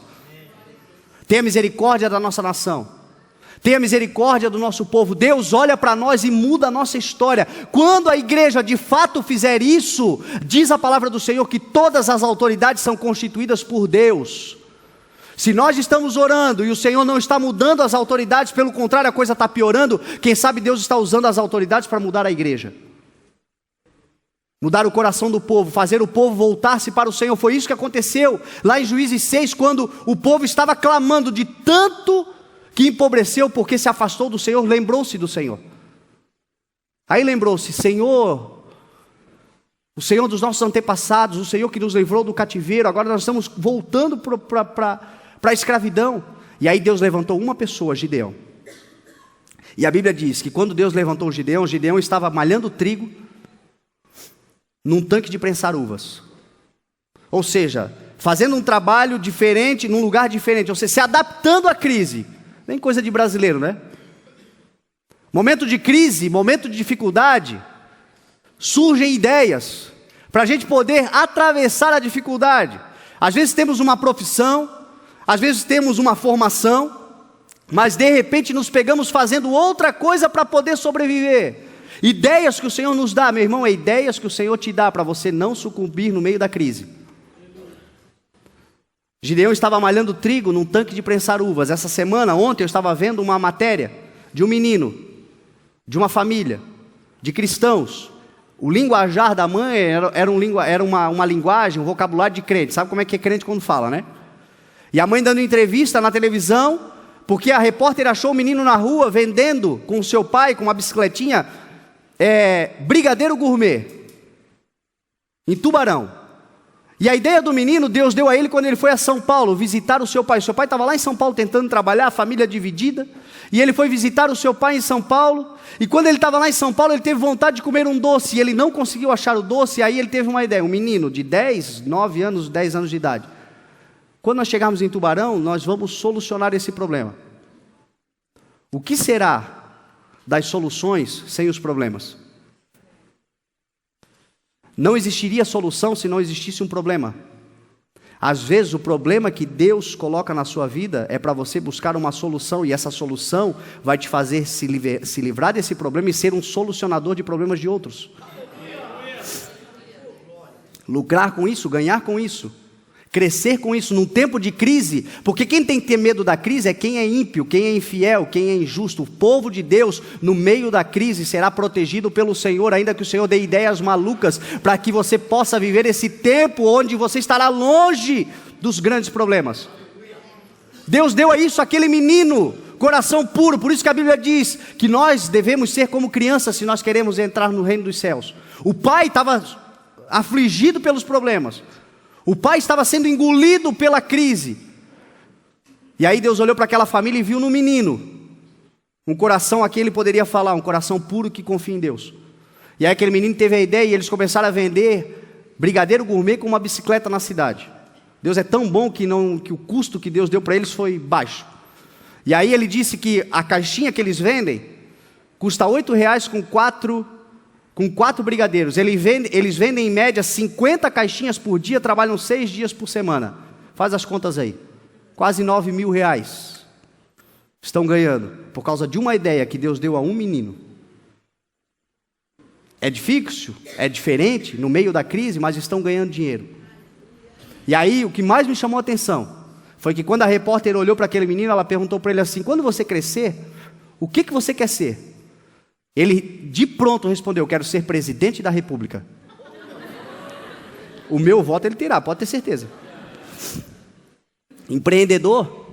Tenha misericórdia da nossa nação. Tenha misericórdia do nosso povo. Deus olha para nós e muda a nossa história. Quando a igreja de fato fizer isso, diz a palavra do Senhor que todas as autoridades são constituídas por Deus. Se nós estamos orando e o Senhor não está mudando as autoridades, pelo contrário, a coisa está piorando, quem sabe Deus está usando as autoridades para mudar a igreja. Mudar o coração do povo, fazer o povo voltar-se para o Senhor. Foi isso que aconteceu lá em Juízes 6, quando o povo estava clamando de tanto que empobreceu porque se afastou do Senhor, lembrou-se do Senhor. Aí lembrou-se: Senhor, o Senhor dos nossos antepassados, o Senhor que nos livrou do cativeiro, agora nós estamos voltando para a escravidão. E aí Deus levantou uma pessoa, Gideão. E a Bíblia diz que quando Deus levantou Gideão, Gideão estava malhando trigo num tanque de prensar uvas. Ou seja, fazendo um trabalho diferente, num lugar diferente, ou seja, se adaptando à crise. Nem coisa de brasileiro, né? Momento de crise, momento de dificuldade, surgem ideias para a gente poder atravessar a dificuldade. Às vezes temos uma profissão, às vezes temos uma formação, mas de repente nos pegamos fazendo outra coisa para poder sobreviver. Ideias que o Senhor nos dá, meu irmão, é ideias que o Senhor te dá para você não sucumbir no meio da crise. Gideão estava malhando trigo num tanque de prensar uvas. Essa semana, ontem, eu estava vendo uma matéria de um menino, de uma família, de cristãos. O linguajar da mãe era uma linguagem, um vocabulário de crente. Sabe como é que é crente quando fala, né? E a mãe dando entrevista na televisão, porque a repórter achou o menino na rua vendendo com o seu pai, com uma bicicletinha, brigadeiro gourmet, em Tubarão. E a ideia do menino, Deus deu a ele quando ele foi a São Paulo visitar o seu pai. O seu pai estava lá em São Paulo tentando trabalhar, a família dividida. E ele foi visitar o seu pai em São Paulo. E quando ele estava lá em São Paulo, ele teve vontade de comer um doce. E ele não conseguiu achar o doce, e aí ele teve uma ideia. Um menino de 9 anos, 10 anos de idade. Quando nós chegarmos em Tubarão, nós vamos solucionar esse problema. O que será das soluções sem os problemas? Não existiria solução se não existisse um problema. Às vezes o problema que Deus coloca na sua vida é para você buscar uma solução, e essa solução vai te fazer se livrar desse problema e ser um solucionador de problemas de outros. Lucrar com isso, ganhar com isso, crescer com isso num tempo de crise, porque quem tem que ter medo da crise é quem é ímpio, quem é infiel, quem é injusto. O povo de Deus, no meio da crise, será protegido pelo Senhor, ainda que o Senhor dê ideias malucas, para que você possa viver esse tempo onde você estará longe dos grandes problemas. Deus deu a isso aquele menino, coração puro. Por isso que a Bíblia diz que nós devemos ser como crianças se nós queremos entrar no reino dos céus. O pai estava afligido pelos problemas. O pai estava sendo engolido pela crise. E aí Deus olhou para aquela família e viu no menino um coração a quem ele poderia falar, um coração puro que confia em Deus. E aí aquele menino teve a ideia e eles começaram a vender brigadeiro gourmet com uma bicicleta na cidade. Deus é tão bom que o custo que Deus deu para eles foi baixo. E aí ele disse que a caixinha que eles vendem custa R$8 com 4 brigadeiros. Eles vendem em média 50 caixinhas por dia, trabalham 6 dias por semana. Faz as contas aí. Quase R$9.000 estão ganhando por causa de uma ideia que Deus deu a um menino. É difícil, é diferente, no meio da crise, mas estão ganhando dinheiro. E aí o que mais me chamou a atenção foi que quando a repórter olhou para aquele menino, ela perguntou para ele assim: quando você crescer, o que você quer ser? Ele de pronto respondeu: quero ser presidente da república. O meu voto ele terá, pode ter certeza. Empreendedor,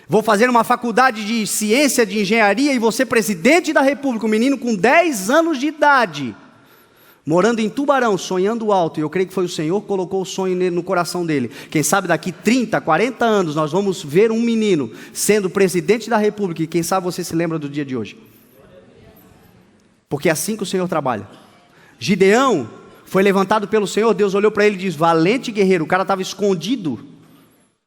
vou fazer uma faculdade de ciência, de engenharia e vou ser presidente da república, um menino com 10 anos de idade, morando em Tubarão, sonhando alto, e eu creio que foi o Senhor que colocou o sonho no coração dele. Quem sabe daqui 30, 40 anos nós vamos ver um menino sendo presidente da república, e quem sabe você se lembra do dia de hoje. Porque é assim que o Senhor trabalha. Gideão foi levantado pelo Senhor, Deus olhou para ele e disse: valente guerreiro. O cara estava escondido,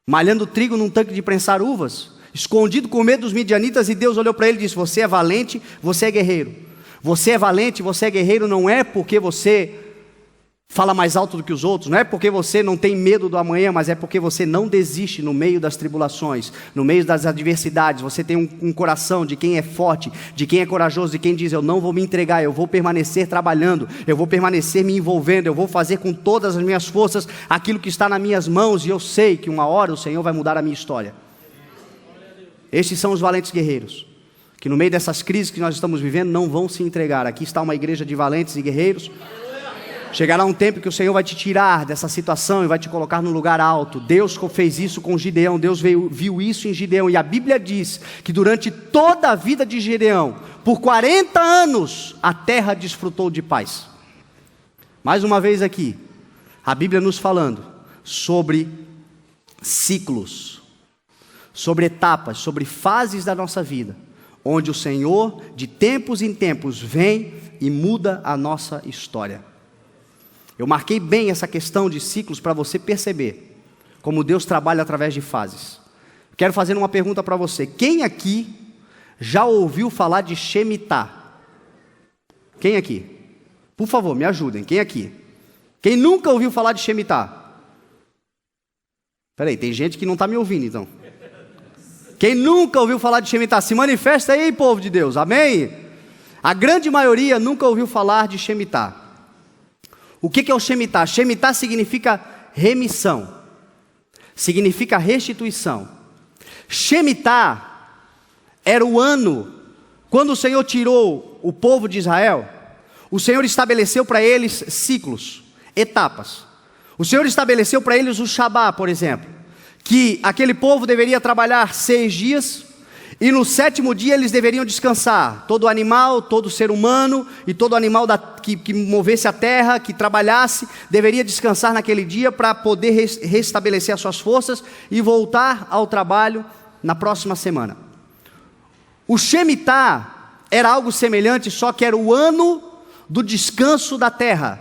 malhando trigo num tanque de prensar uvas, escondido com medo dos midianitas, e Deus olhou para ele e disse: você é valente, você é guerreiro. Você é valente, você é guerreiro, não é porque você fala mais alto do que os outros, não é porque você não tem medo do amanhã, mas é porque você não desiste no meio das tribulações, no meio das adversidades. Você tem um coração de quem é forte, de quem é corajoso, de quem diz: eu não vou me entregar, eu vou permanecer trabalhando, eu vou permanecer me envolvendo, eu vou fazer com todas as minhas forças aquilo que está nas minhas mãos, e eu sei que uma hora o Senhor vai mudar a minha história. Estes são os valentes guerreiros, que no meio dessas crises que nós estamos vivendo não vão se entregar. Aqui está uma igreja de valentes e guerreiros. Chegará um tempo que o Senhor vai te tirar dessa situação e vai te colocar num lugar alto. Deus fez isso com Gideão, Deus viu isso em Gideão, e a Bíblia diz que durante toda a vida de Gideão, por 40 anos, a terra desfrutou de paz. Mais uma vez aqui, a Bíblia nos falando sobre ciclos, sobre etapas, sobre fases da nossa vida, onde o Senhor, de tempos em tempos, vem e muda a nossa história. Eu marquei bem essa questão de ciclos para você perceber como Deus trabalha através de fases. Quero fazer uma pergunta para você. Quem aqui já ouviu falar de Shemitah? Quem aqui? Por favor, me ajudem. Quem aqui? Quem nunca ouviu falar de Shemitah? Peraí, tem gente que não está me ouvindo então. Quem nunca ouviu falar de Shemitah? Se manifesta aí, povo de Deus, amém? A grande maioria nunca ouviu falar de Shemitah. O que é o Shemitah? Shemitah significa remissão, significa restituição. Shemitah era o ano, quando o Senhor tirou o povo de Israel, o Senhor estabeleceu para eles ciclos, etapas. O Senhor estabeleceu para eles o Shabá, por exemplo, que aquele povo deveria trabalhar 6 dias, e no 7º dia eles deveriam descansar. Todo animal, todo ser humano e todo animal que movesse a terra, que trabalhasse, deveria descansar naquele dia para poder restabelecer as suas forças e voltar ao trabalho na próxima semana. O Shemitah era algo semelhante, só que era o ano do descanso da terra.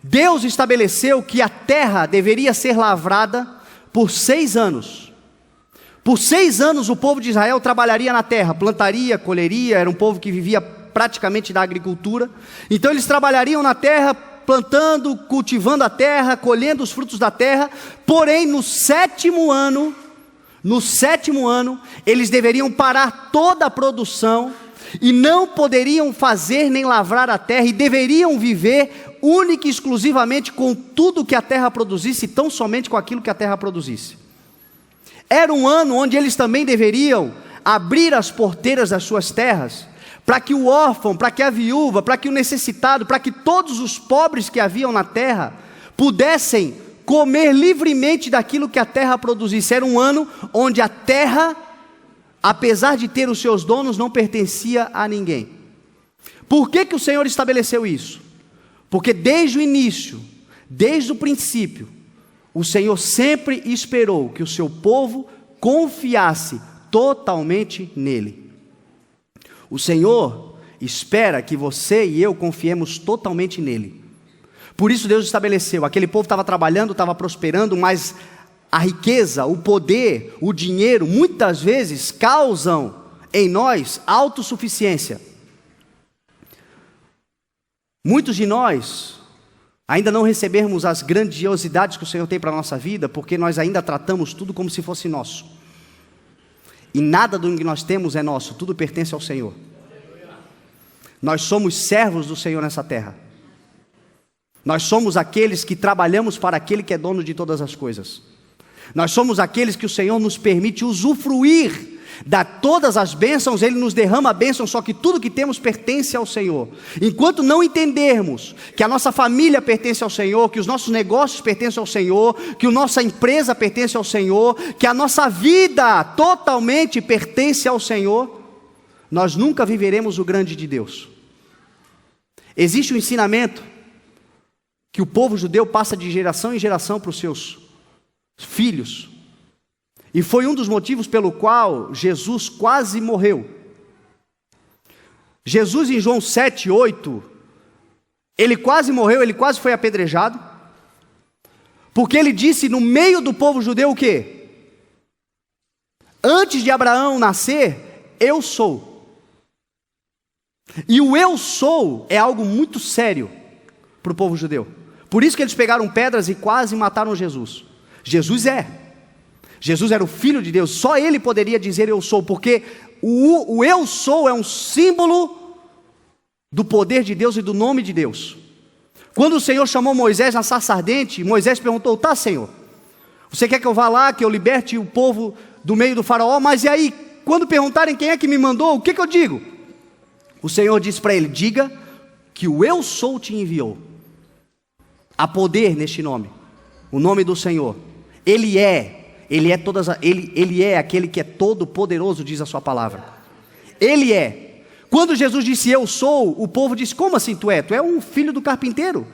Deus estabeleceu que a terra deveria ser lavrada por 6 anos. Por 6 anos o povo de Israel trabalharia na terra, plantaria, colheria, era um povo que vivia praticamente da agricultura. Então eles trabalhariam na terra, plantando, cultivando a terra, colhendo os frutos da terra. Porém no 7º ano, eles deveriam parar toda a produção e não poderiam fazer nem lavrar a terra, e deveriam viver única e exclusivamente com tudo que a terra produzisse, tão somente com aquilo que a terra produzisse. Era um ano onde eles também deveriam abrir as porteiras das suas terras, para que o órfão, para que a viúva, para que o necessitado, para que todos os pobres que haviam na terra, pudessem comer livremente daquilo que a terra produzisse. Era um ano onde a terra, apesar de ter os seus donos, não pertencia a ninguém. Por que o Senhor estabeleceu isso? Porque desde o início, desde o princípio, o Senhor sempre esperou que o seu povo confiasse totalmente nele. O Senhor espera que você e eu confiemos totalmente nele. Por isso Deus estabeleceu, aquele povo estava trabalhando, estava prosperando, mas a riqueza, o poder, o dinheiro, muitas vezes causam em nós autossuficiência. Muitos de nós ainda não recebemos as grandiosidades que o Senhor tem para a nossa vida, porque nós ainda tratamos tudo como se fosse nosso. E nada do que nós temos é nosso, tudo pertence ao Senhor. Nós somos servos do Senhor nessa terra. Nós somos aqueles que trabalhamos para aquele que é dono de todas as coisas. Nós somos aqueles que o Senhor nos permite usufruir dá todas as bênçãos, Ele nos derrama a bênção, só que tudo que temos pertence ao Senhor. Enquanto não entendermos que a nossa família pertence ao Senhor, que os nossos negócios pertencem ao Senhor, que a nossa empresa pertence ao Senhor, que a nossa vida totalmente pertence ao Senhor, nós nunca viveremos o grande de Deus. Existe um ensinamento que o povo judeu passa de geração em geração para os seus filhos, e foi um dos motivos pelo qual Jesus quase morreu. Jesus em João 7, 8, ele quase morreu, ele quase foi apedrejado, porque ele disse no meio do povo judeu o quê? Antes de Abraão nascer, eu sou. E o eu sou é algo muito sério para o povo judeu. Por isso que eles pegaram pedras e quase mataram Jesus. Jesus era o Filho de Deus, só Ele poderia dizer eu sou, porque o eu sou é um símbolo do poder de Deus e do nome de Deus. Quando o Senhor chamou Moisés na sarça ardente, Moisés perguntou, tá Senhor, você quer que eu vá lá, que eu liberte o povo do meio do faraó, mas e aí, quando perguntarem quem é que me mandou, o que eu digo? O Senhor disse para ele, diga que o eu sou te enviou. Há poder neste nome, o nome do Senhor. Ele é aquele que é todo poderoso, diz a sua palavra. Ele é. Quando Jesus disse eu sou, o povo disse, como assim tu é? Tu é um filho do carpinteiro.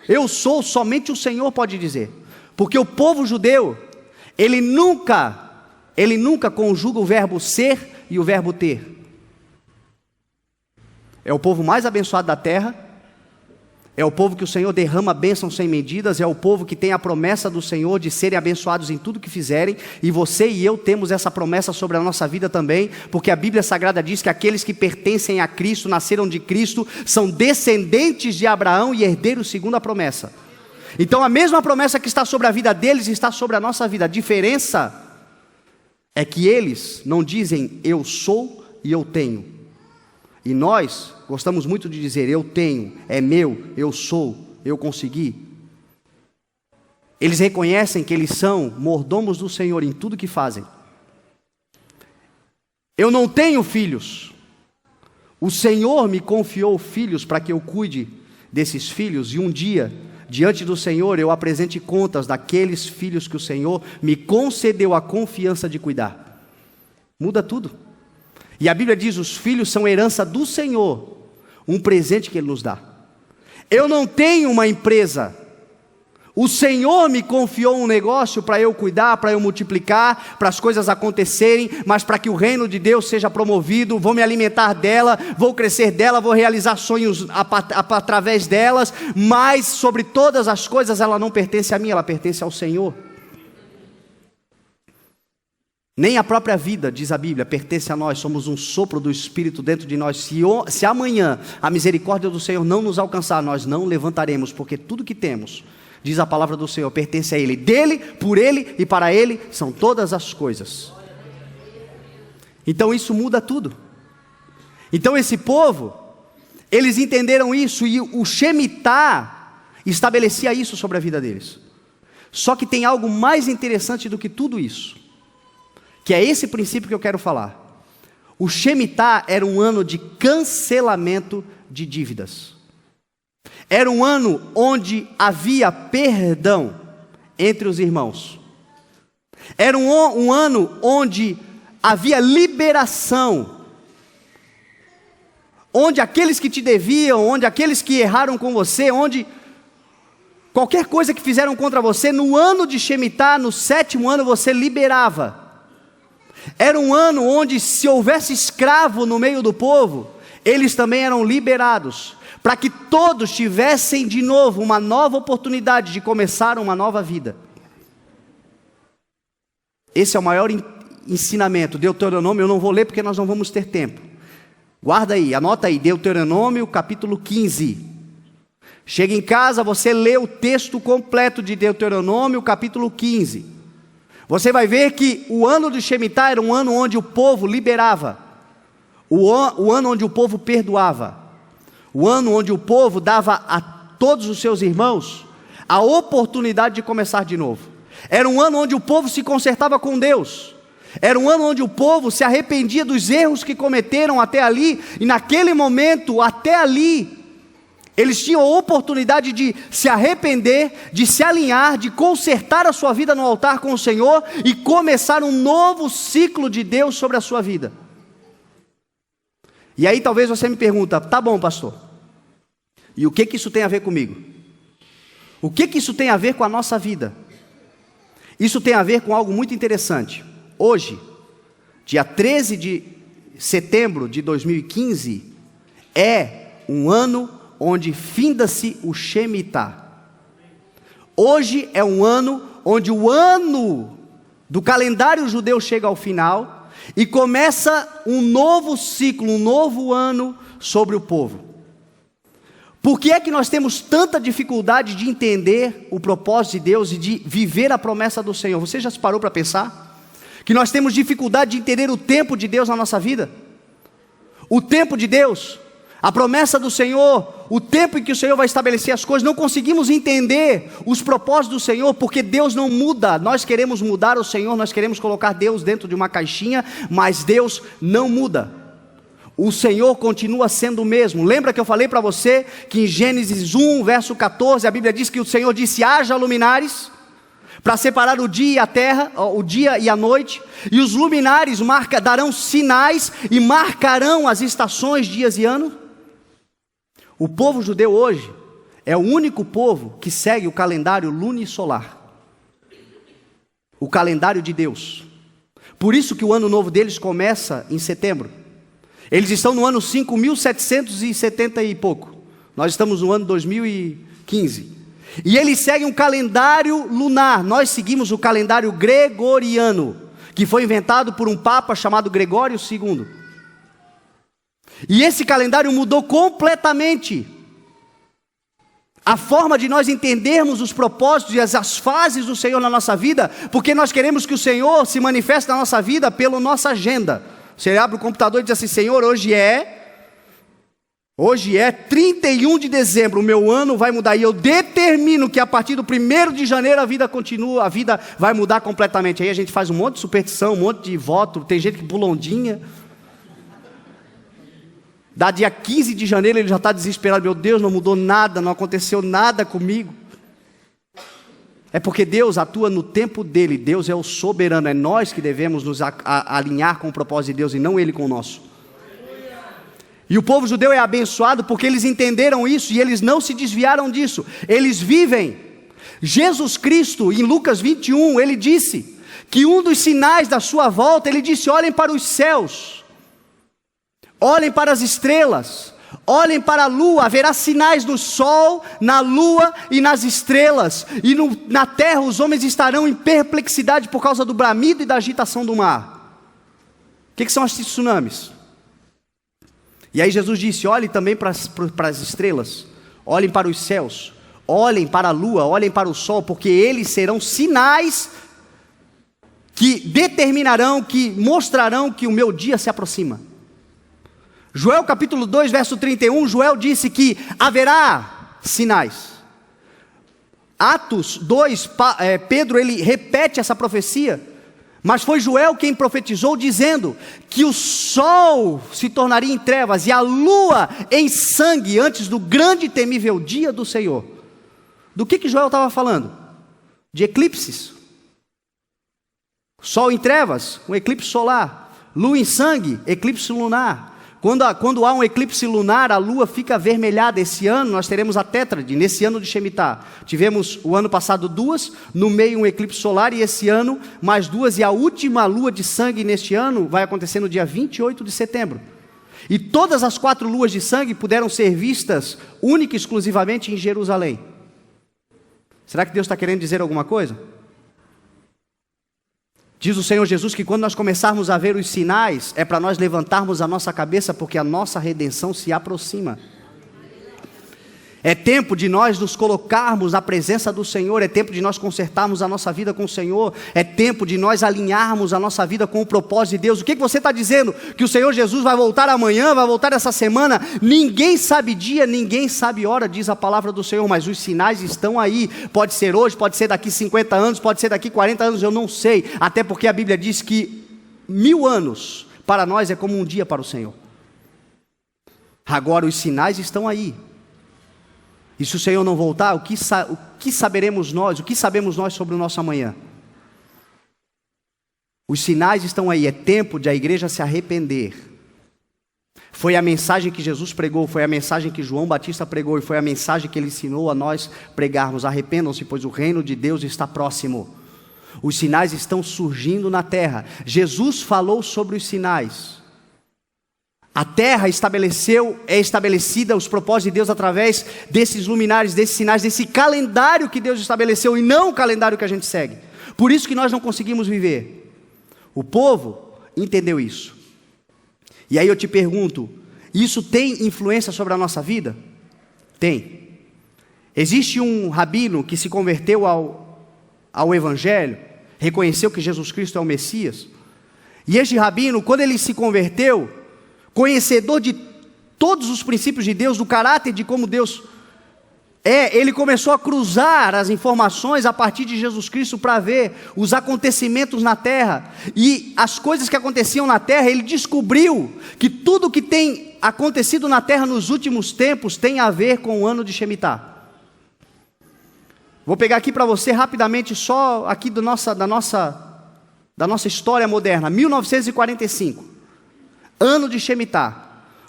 Eu sou, somente o Senhor pode dizer. Porque o povo judeu, ele nunca conjuga o verbo ser e o verbo ter. É o povo mais abençoado da terra, é o povo que o Senhor derrama bênçãos sem medidas, é o povo que tem a promessa do Senhor de serem abençoados em tudo que fizerem, e você e eu temos essa promessa sobre a nossa vida também, porque a Bíblia Sagrada diz que aqueles que pertencem a Cristo, nasceram de Cristo, são descendentes de Abraão e herdeiros segundo a promessa. Então a mesma promessa que está sobre a vida deles está sobre a nossa vida. A diferença é que eles não dizem eu sou e eu tenho. E nós gostamos muito de dizer eu tenho, é meu, eu sou, eu consegui. Eles reconhecem que eles são mordomos do Senhor em tudo que fazem. Eu não tenho filhos. O Senhor me confiou filhos para que eu cuide desses filhos, e um dia, diante do Senhor, eu apresente contas daqueles filhos que o Senhor me concedeu a confiança de cuidar. Muda tudo. E a Bíblia diz, os filhos são herança do Senhor, um presente que Ele nos dá. Eu não tenho uma empresa, o Senhor me confiou um negócio para eu cuidar, para eu multiplicar, para as coisas acontecerem, mas para que o reino de Deus seja promovido, vou me alimentar dela, vou crescer dela, vou realizar sonhos através delas, mas sobre todas as coisas ela não pertence a mim, ela pertence ao Senhor. Nem a própria vida, diz a Bíblia, pertence a nós, somos um sopro do Espírito dentro de nós. Se amanhã a misericórdia do Senhor não nos alcançar, nós não levantaremos, porque tudo que temos, diz a palavra do Senhor, pertence a Ele. Dele, por Ele e para Ele são todas as coisas. Então isso muda tudo. Então esse povo, eles entenderam isso, e o Shemitah estabelecia isso sobre a vida deles. Só que tem algo mais interessante do que tudo isso, que é esse princípio que eu quero falar. O Shemitah era um ano de cancelamento de dívidas. Era um ano onde havia perdão entre os irmãos. Era um ano onde havia liberação. Onde aqueles que te deviam, onde aqueles que erraram com você, onde qualquer coisa que fizeram contra você, no ano de Shemitah, no 7º ano, você liberava. Era um ano onde, se houvesse escravo no meio do povo, eles também eram liberados, para que todos tivessem de novo uma nova oportunidade de começar uma nova vida. Esse é o maior ensinamento. Deuteronômio, eu não vou ler porque nós não vamos ter tempo. Guarda aí, anota aí, Deuteronômio capítulo 15. Chega em casa, você lê o texto completo de Deuteronômio capítulo 15. Você vai ver que o ano de Shemitah era um ano onde o povo liberava, o ano onde o povo perdoava, o ano onde o povo dava a todos os seus irmãos a oportunidade de começar de novo. Era um ano onde o povo se consertava com Deus. Era um ano onde o povo se arrependia dos erros que cometeram até ali, e naquele momento, até ali, eles tinham a oportunidade de se arrepender, de se alinhar, de consertar a sua vida no altar com o Senhor e começar um novo ciclo de Deus sobre a sua vida. E aí talvez você me pergunta, tá bom, pastor, e o que isso tem a ver comigo? O que isso tem a ver com a nossa vida? Isso tem a ver com algo muito interessante. Hoje, dia 13 de setembro de 2015, é um ano onde finda-se o Shemitah. Hoje é um ano onde o ano do calendário judeu chega ao final e começa um novo ciclo, um novo ano sobre o povo. Por que é que nós temos tanta dificuldade de entender o propósito de Deus e de viver a promessa do Senhor? Você já se parou para pensar? Que nós temos dificuldade de entender o tempo de Deus na nossa vida? O tempo de Deus, a promessa do Senhor, o tempo em que o Senhor vai estabelecer as coisas. Não conseguimos entender os propósitos do Senhor, porque Deus não muda. Nós queremos mudar o Senhor, nós queremos colocar Deus dentro de uma caixinha, mas Deus não muda. O Senhor continua sendo o mesmo. Lembra que eu falei para você que em Gênesis 1, verso 14, a Bíblia diz que o Senhor disse: haja luminares para separar o dia e a terra, o dia e a noite, e os luminares darão sinais e marcarão as estações, dias e anos. O povo judeu hoje é o único povo que segue o calendário lunisolar, o calendário de Deus. Por isso que o ano novo deles começa em setembro. Eles estão no ano 5.770 e pouco. Nós estamos no ano 2015. E eles seguem um calendário lunar. Nós seguimos o calendário gregoriano, que foi inventado por um papa chamado Gregório II. E esse calendário mudou completamente a forma de nós entendermos os propósitos e as fases do Senhor na nossa vida, porque nós queremos que o Senhor se manifeste na nossa vida pela nossa agenda. Você abre o computador e diz assim: Senhor, hoje é 31 de dezembro, o meu ano vai mudar, e eu determino que a partir do 1º de janeiro a vida continua, a vida vai mudar completamente. Aí a gente faz um monte de superstição, um monte de voto, tem gente que pula ondinha. Da dia 15 de janeiro ele já está desesperado: meu Deus, não mudou nada, não aconteceu nada comigo. É porque Deus atua no tempo dele. Deus é o soberano, é nós que devemos nos alinhar com o propósito de Deus e não ele com o nosso. E o povo judeu é abençoado porque eles entenderam isso e eles não se desviaram disso. Eles vivem. Jesus Cristo, em Lucas 21, ele disse que um dos sinais da sua volta, ele disse: olhem para os céus, olhem para as estrelas, olhem para a lua, haverá sinais no sol, na lua e nas estrelas, e na terra os homens estarão em perplexidade por causa do bramido e da agitação do mar. O que são esses tsunamis? E aí Jesus disse: olhem também para as estrelas, olhem para os céus, olhem para a lua, olhem para o sol, porque eles serão sinais que determinarão, que mostrarão que o meu dia se aproxima. Joel capítulo 2, verso 31, Joel disse que haverá sinais. Atos 2, Pedro ele repete essa profecia, mas foi Joel quem profetizou dizendo que o sol se tornaria em trevas e a lua em sangue antes do grande e temível dia do Senhor. Do que Joel estava falando? De eclipses. Sol em trevas, um eclipse solar. Lua em sangue, eclipse lunar. Quando há um eclipse lunar, a lua fica avermelhada. Esse ano nós teremos a tétrade, nesse ano de Shemitah. Tivemos o ano passado 2, no meio um eclipse solar, e esse ano mais 2, e a última lua de sangue neste ano vai acontecer no dia 28 de setembro. E todas as 4 luas de sangue puderam ser vistas única e exclusivamente em Jerusalém. Será que Deus está querendo dizer alguma coisa? Diz o Senhor Jesus que quando nós começarmos a ver os sinais, é para nós levantarmos a nossa cabeça, porque a nossa redenção se aproxima. É tempo de nós nos colocarmos na presença do Senhor, é tempo de nós consertarmos a nossa vida com o Senhor, é tempo de nós alinharmos a nossa vida com o propósito de Deus. O que você está dizendo? Que o Senhor Jesus vai voltar amanhã, vai voltar essa semana? Ninguém sabe dia, ninguém sabe hora, diz a palavra do Senhor, mas os sinais estão aí. Pode ser hoje, pode ser daqui 50 anos, pode ser daqui 40 anos, eu não sei, até porque a Bíblia diz que 1000 anos para nós é como um dia para o Senhor. Agora os sinais estão aí. E se o Senhor não voltar, o que saberemos nós, o que sabemos nós sobre o nosso amanhã? Os sinais estão aí, é tempo de a igreja se arrepender. Foi a mensagem que Jesus pregou, foi a mensagem que João Batista pregou e foi a mensagem que ele ensinou a nós pregarmos. Arrependam-se, pois o reino de Deus está próximo. Os sinais estão surgindo na terra. Jesus falou sobre os sinais. A terra é estabelecida os propósitos de Deus através desses luminares, desses sinais, desse calendário que Deus estabeleceu e não o calendário que a gente segue. Por isso que nós não conseguimos viver. O povo entendeu isso. E aí eu te pergunto, isso tem influência sobre a nossa vida? Tem. Existe um rabino que se converteu ao Evangelho, reconheceu que Jesus Cristo é o Messias. E este rabino, quando ele se converteu, conhecedor de todos os princípios de Deus, do caráter de como Deus é, ele começou a cruzar as informações a partir de Jesus Cristo para ver os acontecimentos na terra. E as coisas que aconteciam na terra, ele descobriu que tudo que tem acontecido na terra nos últimos tempos tem a ver com o ano de Shemitah. Vou pegar aqui para você rapidamente, só aqui da nossa história moderna, 1945, ano de Shemitah,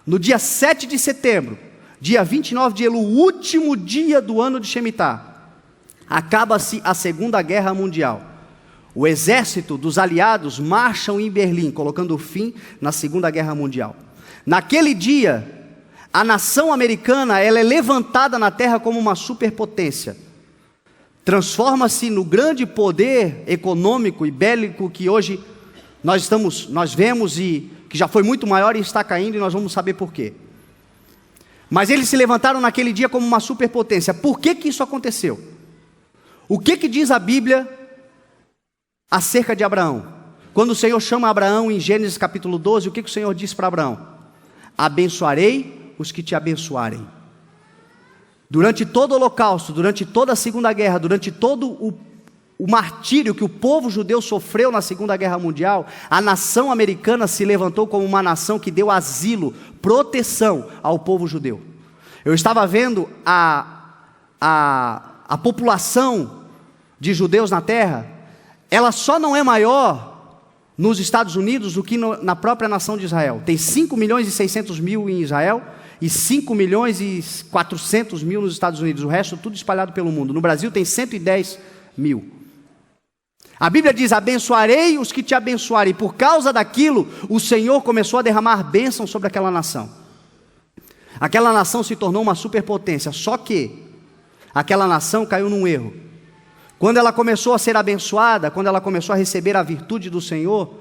no dia 7 de setembro, dia 29 de Elul, o último dia do ano de Shemitah, acaba-se a Segunda Guerra Mundial. O exército dos aliados marcham em Berlim, colocando fim na Segunda Guerra Mundial. Naquele dia, a nação americana ela é levantada na terra como uma superpotência. Transforma-se no grande poder econômico e bélico que hoje nós vemos e que já foi muito maior e está caindo, e nós vamos saber por quê. Mas eles se levantaram naquele dia como uma superpotência. Por que isso aconteceu? O que diz a Bíblia acerca de Abraão? Quando o Senhor chama Abraão em Gênesis capítulo 12, o que o Senhor diz para Abraão? Abençoarei os que te abençoarem. Durante todo o holocausto, durante toda a Segunda Guerra, durante todo o martírio que o povo judeu sofreu na Segunda Guerra Mundial, a nação americana se levantou como uma nação que deu asilo, proteção ao povo judeu. Eu estava vendo a população de judeus na terra, ela só não é maior nos Estados Unidos do que na própria nação de Israel. Tem 5 milhões e 600 mil em Israel e 5 milhões e 400 mil nos Estados Unidos. O resto tudo espalhado pelo mundo. No Brasil tem 110 mil. A Bíblia diz, abençoarei os que te abençoarem. Por causa daquilo, o Senhor começou a derramar bênção sobre aquela nação. Aquela nação se tornou uma superpotência, só que aquela nação caiu num erro. Quando ela começou a ser abençoada, quando ela começou a receber a virtude do Senhor,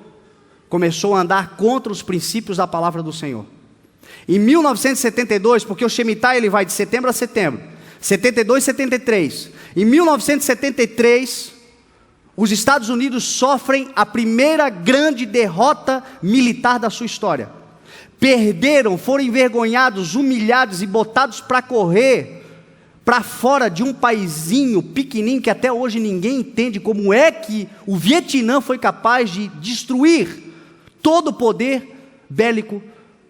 começou a andar contra os princípios da palavra do Senhor. Em 1972, porque o Shemitah ele vai de setembro a setembro, 72 e 73. Em 1973... os Estados Unidos sofrem a primeira grande derrota militar da sua história. Perderam, foram envergonhados, humilhados e botados para correr para fora de um paizinho pequenininho que até hoje ninguém entende como é que o Vietnã foi capaz de destruir todo o poder bélico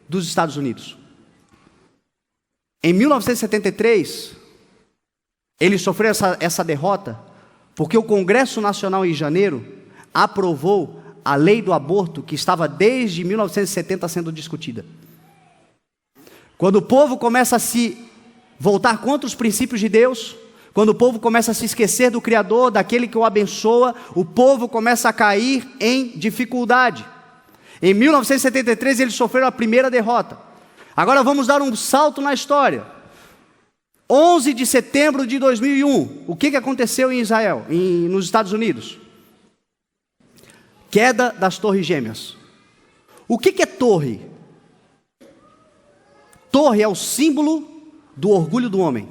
dos Estados Unidos. Em 1973, eles sofreram essa derrota porque o Congresso Nacional em janeiro aprovou a lei do aborto que estava desde 1970 sendo discutida. Quando o povo começa a se voltar contra os princípios de Deus, quando o povo começa a se esquecer do Criador, daquele que o abençoa, o povo começa a cair em dificuldade. Em 1973 eles sofreram a primeira derrota. Agora vamos dar um salto na história. 11 de setembro de 2001, o que aconteceu em Israel, nos Estados Unidos? Queda das Torres Gêmeas. O que é torre? Torre é o símbolo do orgulho do homem.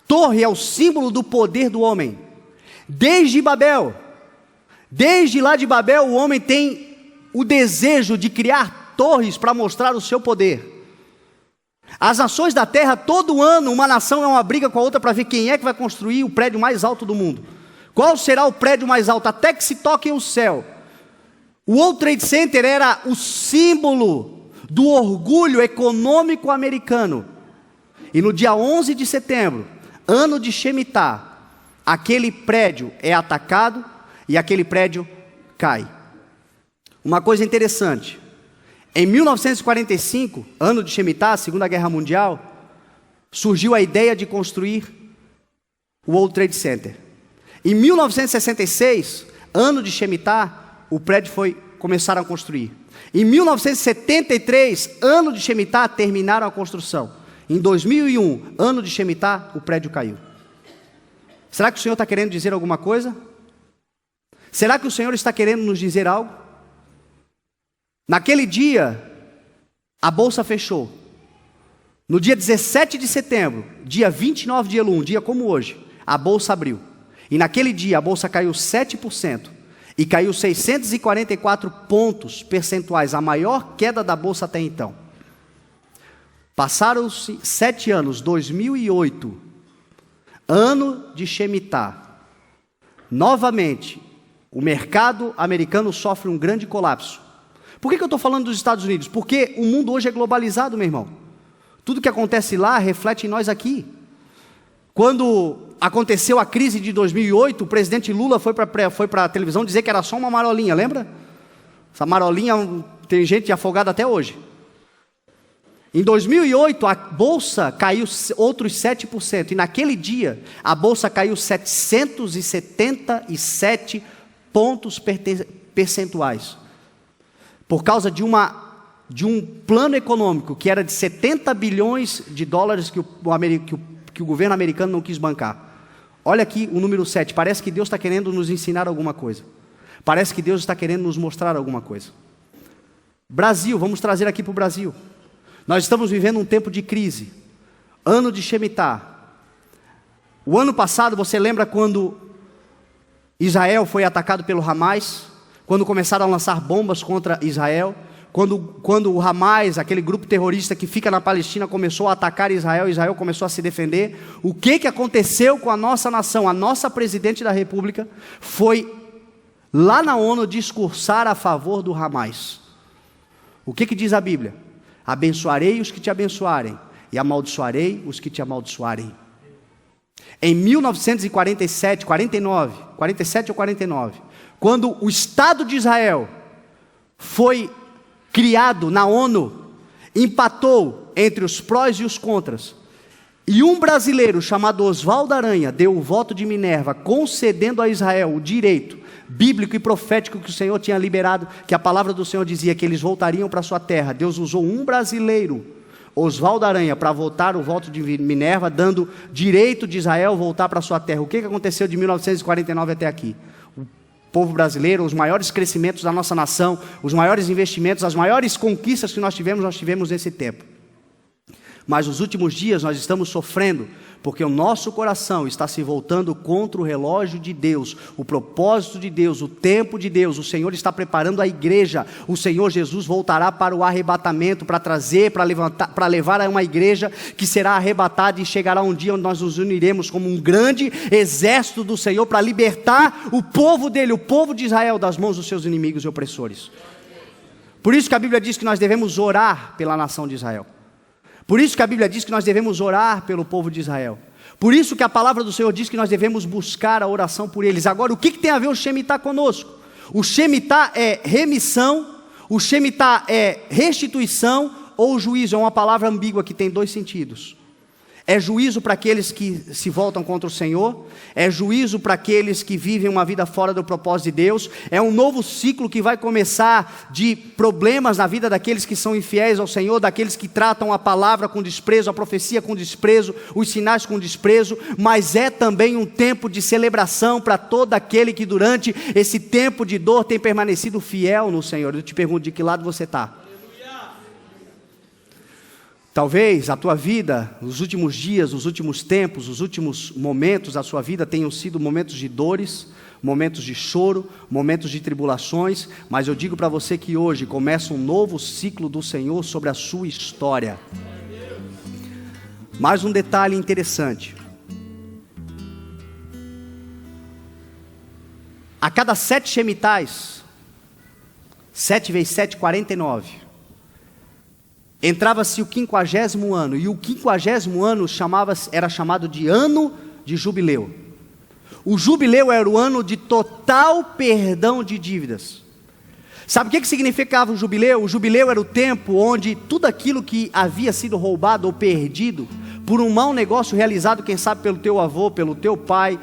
Torre é o símbolo do poder do homem. Desde Babel, desde lá de Babel, o homem tem o desejo de criar torres para mostrar o seu poder. As nações da terra, todo ano, uma nação é uma briga com a outra para ver quem é que vai construir o prédio mais alto do mundo. Qual será o prédio mais alto? Até que se toque o céu. O World Trade Center era o símbolo do orgulho econômico americano. E no dia 11 de setembro, ano de Shemitah, aquele prédio é atacado e aquele prédio cai. Uma coisa interessante, em 1945, ano de Shemitah, Segunda Guerra Mundial, surgiu a ideia de construir o World Trade Center. Em 1966, ano de Shemitah, o prédio começaram a construir. Em 1973, ano de Shemitah, terminaram a construção. Em 2001, ano de Shemitah, o prédio caiu. Será que o Senhor está querendo dizer alguma coisa? Será que o Senhor está querendo nos dizer algo? Naquele dia, a bolsa fechou. No dia 17 de setembro, dia 29 de Elul, um dia como hoje, a bolsa abriu. E naquele dia a bolsa caiu 7% e caiu 644 pontos percentuais, a maior queda da bolsa até então. Passaram-se 7 anos, 2008, ano de Shemitah. Novamente, o mercado americano sofre um grande colapso. Por que eu estou falando dos Estados Unidos? Porque o mundo hoje é globalizado, meu irmão. Tudo que acontece lá reflete em nós aqui. Quando aconteceu a crise de 2008, o presidente Lula foi para a televisão dizer que era só uma marolinha, lembra? Essa marolinha tem gente afogada até hoje. Em 2008, a bolsa caiu outros 7%, e naquele dia, a bolsa caiu 777 pontos percentuais, por causa de um plano econômico que era de 70 bilhões de dólares que o governo americano não quis bancar. Olha aqui o número 7, parece que Deus está querendo nos ensinar alguma coisa. Parece que Deus está querendo nos mostrar alguma coisa. Brasil, vamos trazer aqui para o Brasil. Nós estamos vivendo um tempo de crise, ano de Shemitah. O ano passado, você lembra quando Israel foi atacado pelo Hamas? Quando começaram a lançar bombas contra Israel? Quando o Hamas, aquele grupo terrorista que fica na Palestina, começou a atacar Israel, Israel começou a se defender. O que aconteceu com a nossa nação? A nossa presidente da República foi lá na ONU discursar a favor do Hamas. O que diz a Bíblia? Abençoarei os que te abençoarem e amaldiçoarei os que te amaldiçoarem. Em 1947, 47 ou 49, quando o Estado de Israel foi criado na ONU, empatou entre os prós e os contras, e um brasileiro chamado Oswaldo Aranha deu o voto de Minerva, concedendo a Israel o direito bíblico e profético que o Senhor tinha liberado, que a palavra do Senhor dizia que eles voltariam para sua terra. Deus usou um brasileiro, Oswaldo Aranha, para votar o voto de Minerva, dando direito de Israel voltar para sua terra. O que aconteceu de 1949 até aqui? O povo brasileiro, os maiores crescimentos da nossa nação, os maiores investimentos, as maiores conquistas que nós tivemos nesse tempo. Mas nos últimos dias nós estamos sofrendo, porque o nosso coração está se voltando contra o relógio de Deus, o propósito de Deus, o tempo de Deus. O Senhor está preparando a igreja. O Senhor Jesus voltará para o arrebatamento, para trazer, para levar a uma igreja que será arrebatada, e chegará um dia onde nós nos uniremos como um grande exército do Senhor para libertar o povo dele, o povo de Israel, das mãos dos seus inimigos e opressores. Por isso que a Bíblia diz que nós devemos orar pela nação de Israel. Por isso que a Bíblia diz que nós devemos orar pelo povo de Israel. Por isso que a palavra do Senhor diz que nós devemos buscar a oração por eles. Agora, o que tem a ver o Shemitah conosco? O Shemitah é remissão, o Shemitah é restituição ou juízo. É uma palavra ambígua que tem dois sentidos. É juízo para aqueles que se voltam contra o Senhor, é juízo para aqueles que vivem uma vida fora do propósito de Deus, é um novo ciclo que vai começar de problemas na vida daqueles que são infiéis ao Senhor, daqueles que tratam a palavra com desprezo, a profecia com desprezo, os sinais com desprezo, mas é também um tempo de celebração para todo aquele que durante esse tempo de dor tem permanecido fiel no Senhor. Eu te pergunto, de que lado você está? Talvez a tua vida, os últimos dias, os últimos tempos, os últimos momentos da sua vida tenham sido momentos de dores, momentos de choro, momentos de tribulações, mas eu digo para você que hoje começa um novo ciclo do Senhor sobre a sua história. Mais um detalhe interessante. A cada 7 Shemitahs, 7 vezes 7, 49. Entrava-se o 50º ano, e o 50º ano era chamado de ano de jubileu. O jubileu era o ano de total perdão de dívidas. Sabe o que significava o jubileu? O jubileu era o tempo onde tudo aquilo que havia sido roubado ou perdido por um mau negócio realizado, quem sabe pelo teu avô, pelo teu pai,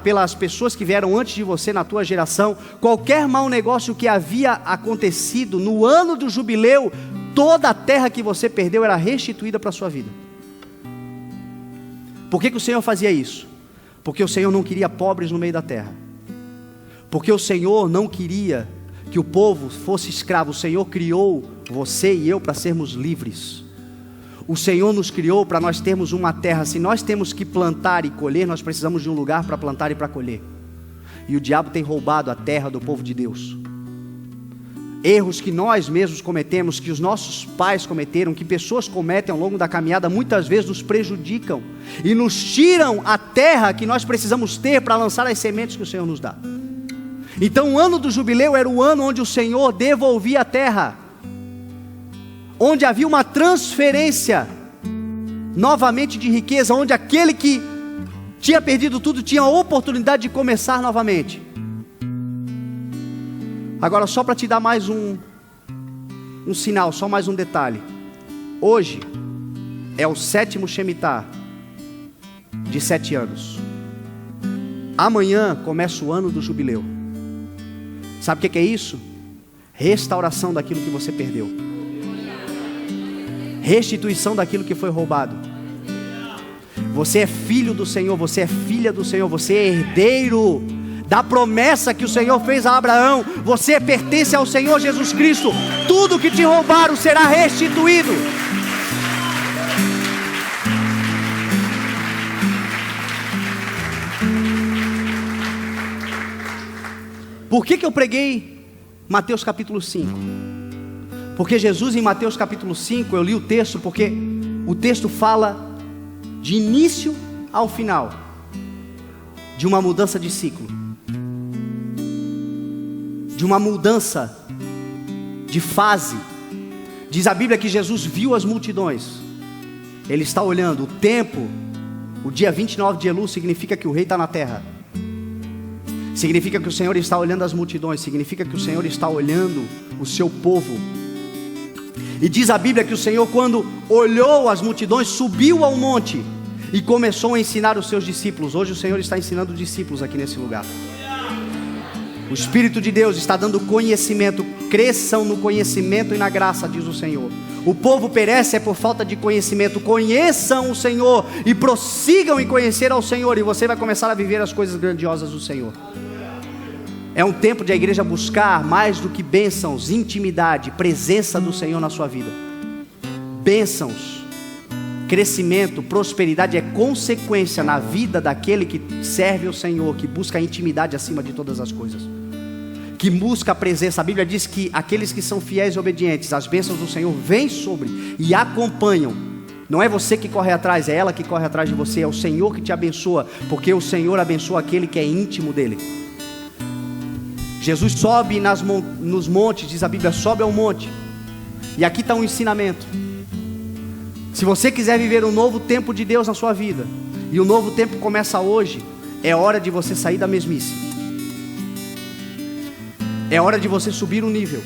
pelas pessoas que vieram antes de você na tua geração, qualquer mau negócio que havia acontecido no ano do jubileu, toda a terra que você perdeu era restituída para a sua vida. Por que o Senhor fazia isso? Porque o Senhor não queria pobres no meio da terra. Porque o Senhor não queria que o povo fosse escravo. O Senhor criou você e eu para sermos livres. O Senhor nos criou para nós termos uma terra. Se nós temos que plantar e colher, nós precisamos de um lugar para plantar e para colher. E o diabo tem roubado a terra do povo de Deus. Erros que nós mesmos cometemos, que os nossos pais cometeram, que pessoas cometem ao longo da caminhada, muitas vezes nos prejudicam e nos tiram a terra que nós precisamos ter para lançar as sementes que o Senhor nos dá. Então o ano do jubileu era o ano onde o Senhor devolvia a terra, onde havia uma transferência novamente de riqueza, onde aquele que tinha perdido tudo tinha a oportunidade de começar novamente. Agora, só para te dar mais um sinal, só mais um detalhe. Hoje é o 7º Shemitah de 7 anos. Amanhã começa o ano do jubileu. Sabe o que é isso? Restauração daquilo que você perdeu. Restituição daquilo que foi roubado. Você é filho do Senhor, você é filha do Senhor, você é herdeiro da promessa que o Senhor fez a Abraão. Você pertence ao Senhor Jesus Cristo. Tudo que te roubaram será restituído. Por que eu preguei Mateus capítulo 5? Porque Jesus, em Mateus capítulo 5, eu li o texto porque o texto fala de início ao final de uma mudança de ciclo, de uma mudança de fase. Diz a Bíblia que Jesus viu as multidões. Ele está olhando o tempo. O dia 29 de Elul significa que o rei está na terra. Significa que o Senhor está olhando as multidões. Significa que o Senhor está olhando o seu povo. E diz a Bíblia que o Senhor, quando olhou as multidões, subiu ao monte e começou a ensinar os seus discípulos. Hoje o Senhor está ensinando discípulos aqui nesse lugar. O Espírito de Deus está dando conhecimento. Cresçam no conhecimento e na graça, diz o Senhor. O povo perece por falta de conhecimento. Conheçam o Senhor e prossigam em conhecer ao Senhor, e você vai começar a viver as coisas grandiosas do Senhor. É um tempo de a igreja buscar mais do que bênçãos, intimidade, presença do Senhor na sua vida. Bênçãos, crescimento, prosperidade é consequência na vida daquele que serve o Senhor, que busca a intimidade acima de todas as coisas, que busca a presença. A Bíblia diz que aqueles que são fiéis e obedientes, as bênçãos do Senhor vêm sobre e acompanham. Não é você que corre atrás, é ela que corre atrás de você. É o Senhor que te abençoa, porque o Senhor abençoa aquele que é íntimo dele. Jesus sobe nos montes, diz a Bíblia, sobe ao monte. E aqui está um ensinamento. Se você quiser viver um novo tempo de Deus na sua vida, e o novo tempo começa hoje, é hora de você sair da mesmice. É hora de você subir um nível.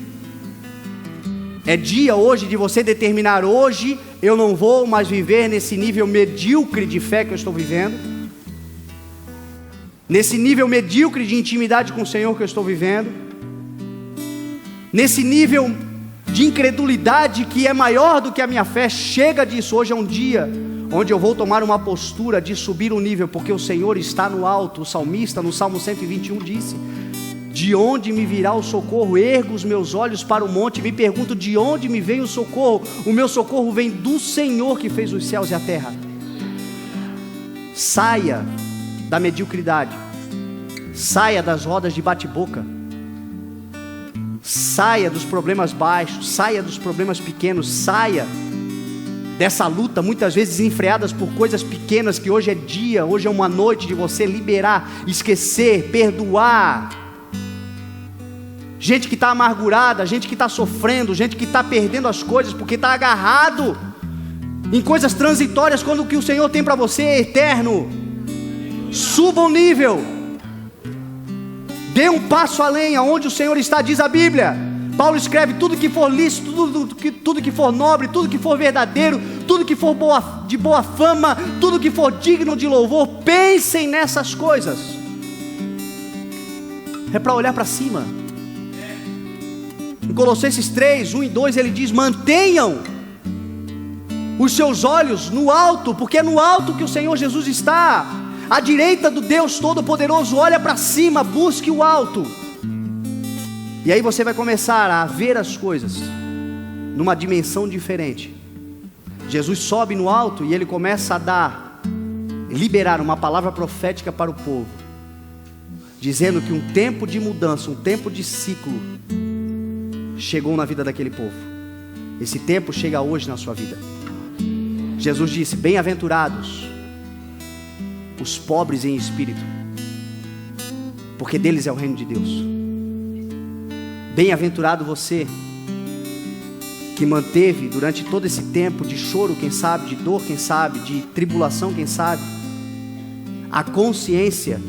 É dia hoje de você determinar: hoje eu não vou mais viver nesse nível medíocre de fé que eu estou vivendo, nesse nível medíocre de intimidade com o Senhor que eu estou vivendo, nesse nível de incredulidade que é maior do que a minha fé. Chega disso. Hoje é um dia onde eu vou tomar uma postura de subir um nível, porque o Senhor está no alto. O salmista no Salmo 121 disse: de onde me virá o socorro? Ergo os meus olhos para o monte, me pergunto: de onde me vem o socorro? O meu socorro vem do Senhor que fez os céus e a terra. Saia da mediocridade, saia das rodas de bate-boca, saia dos problemas baixos, saia dos problemas pequenos, saia dessa luta muitas vezes desenfreadas por coisas pequenas, que hoje é dia, hoje é uma noite de você liberar, esquecer, perdoar. gente que está amargurada, gente que está sofrendo, gente que está perdendo as coisas porque está agarrado em coisas transitórias, quando o que o Senhor tem para você é eterno. Suba o nível, dê um passo além, aonde o Senhor está, diz a Bíblia. Paulo escreve: tudo que for lícito, tudo que for nobre, tudo que for verdadeiro, tudo que for de boa fama, tudo que for digno de louvor, pensem nessas coisas. É para olhar para cima. Em Colossenses 3, 1 e 2 ele diz: mantenham os seus olhos no alto, porque é no alto que o Senhor Jesus está, à direita do Deus Todo-Poderoso. Olha para cima, busque o alto. E aí você vai começar a ver as coisas numa dimensão diferente. Jesus sobe no alto e ele começa a liberar uma palavra profética para o povo, dizendo que um tempo de mudança, um tempo de ciclo chegou na vida daquele povo. Esse tempo chega hoje na sua vida. Jesus disse: bem-aventurados os pobres em espírito, porque deles é o reino de Deus. Bem-aventurado você que manteve durante todo esse tempo de choro, quem sabe, de dor, quem sabe, de tribulação, quem sabe, a consciência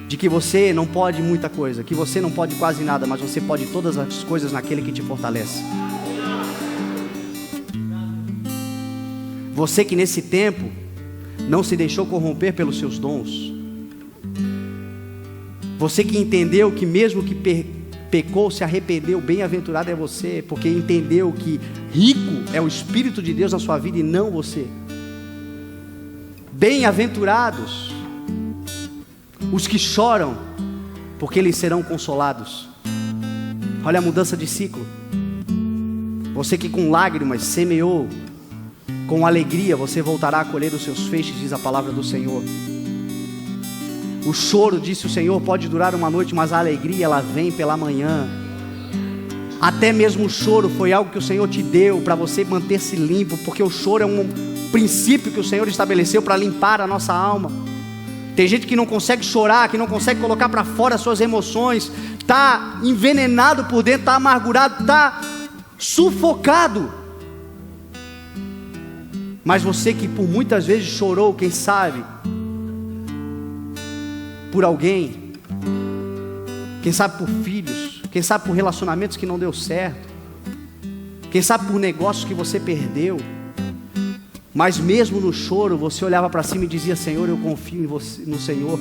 de que você não pode muita coisa, que você não pode quase nada, mas você pode todas as coisas naquele que te fortalece. Você que nesse tempo não se deixou corromper pelos seus dons. Você que entendeu que mesmo que pecou, se arrependeu, bem-aventurado é você, porque entendeu que rico é o Espírito de Deus na sua vida e não você. Bem-aventurados os que choram, porque eles serão consolados. Olha a mudança de ciclo. Você que com lágrimas semeou, com alegria você voltará a colher os seus feixes, diz a palavra do Senhor. O choro, disse o Senhor, pode durar uma noite, mas a alegria ela vem pela manhã. Até mesmo o choro foi algo que o Senhor te deu para você manter-se limpo, porque o choro é um princípio que o Senhor estabeleceu para limpar a nossa alma. Tem gente que não consegue chorar, que não consegue colocar para fora as suas emoções, está envenenado por dentro, está amargurado, está sufocado. Mas você que por muitas vezes chorou, quem sabe, por alguém, quem sabe por filhos, quem sabe por relacionamentos que não deu certo, quem sabe por negócios que você perdeu, mas mesmo no choro você olhava para cima e dizia: Senhor, eu confio em você, no Senhor.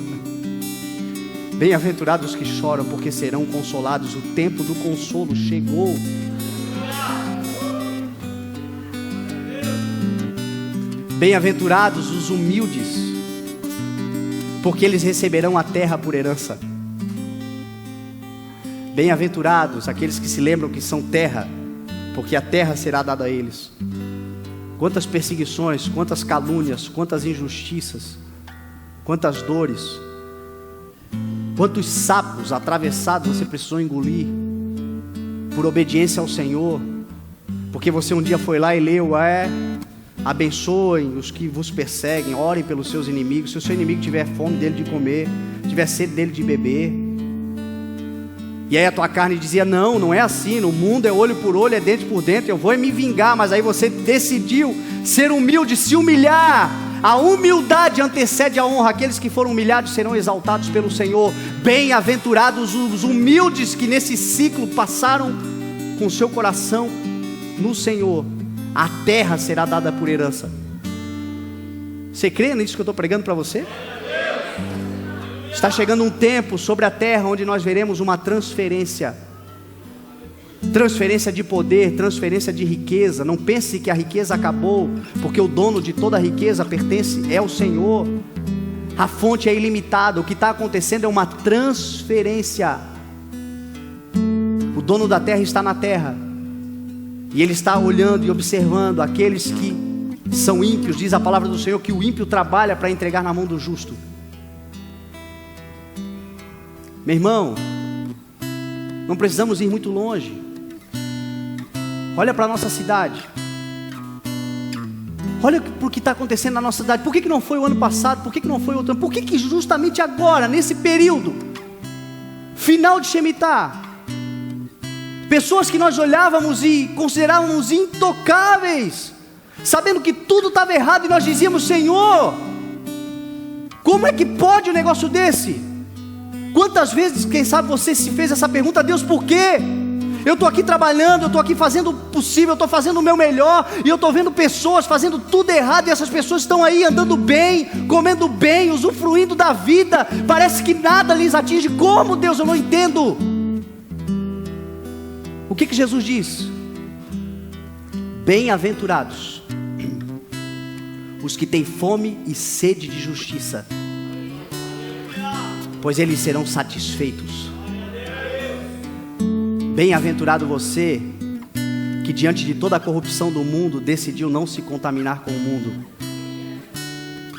Bem-aventurados os que choram, porque serão consolados. O tempo do consolo chegou. Bem-aventurados os humildes, porque eles receberão a terra por herança. Bem-aventurados aqueles que se lembram que são terra, porque a terra será dada a eles. Quantas perseguições, quantas calúnias, quantas injustiças, quantas dores, quantos sapos atravessados você precisou engolir por obediência ao Senhor, porque você um dia foi lá e leu: abençoem os que vos perseguem, orem pelos seus inimigos. Se o seu inimigo tiver fome dele de comer, tiver sede dele de beber. E aí a tua carne dizia: não, não é assim, no mundo é olho por olho, é dente por dente, eu vou me vingar. Mas aí você decidiu ser humilde, se humilhar. A humildade antecede a honra. Aqueles que foram humilhados serão exaltados pelo Senhor. Bem-aventurados os humildes que nesse ciclo passaram com seu coração no Senhor. A terra será dada por herança. Você crê nisso que eu estou pregando para você? Está chegando um tempo sobre a terra onde nós veremos uma transferência. Transferência de poder, transferência de riqueza. Não pense que a riqueza acabou, porque o dono de toda a riqueza é o Senhor. A fonte é ilimitada. O que está acontecendo é uma transferência. O dono da terra está na terra, e ele está olhando e observando aqueles que são ímpios. Diz a palavra do Senhor que o ímpio trabalha para entregar na mão do justo. Meu irmão, não precisamos ir muito longe. Olha para a nossa cidade. Olha para o que está acontecendo na nossa cidade. Por que não foi o ano passado? Por que não foi outro ano? Por que justamente agora, nesse período final de Shemitah, Pessoas que nós olhávamos e considerávamos intocáveis, sabendo que tudo estava errado, e nós dizíamos: Senhor, como é que pode um negócio desse? Quantas vezes, quem sabe, você se fez essa pergunta: Deus, por quê? Eu estou aqui trabalhando, eu estou aqui fazendo o possível, eu estou fazendo o meu melhor, e eu estou vendo pessoas fazendo tudo errado, e essas pessoas estão aí andando bem, comendo bem, usufruindo da vida, parece que nada lhes atinge. Como, Deus? Eu não entendo. O que Jesus diz? Bem-aventurados os que têm fome e sede de justiça, pois eles serão satisfeitos. Bem-aventurado você que, diante de toda a corrupção do mundo, decidiu não se contaminar com o mundo.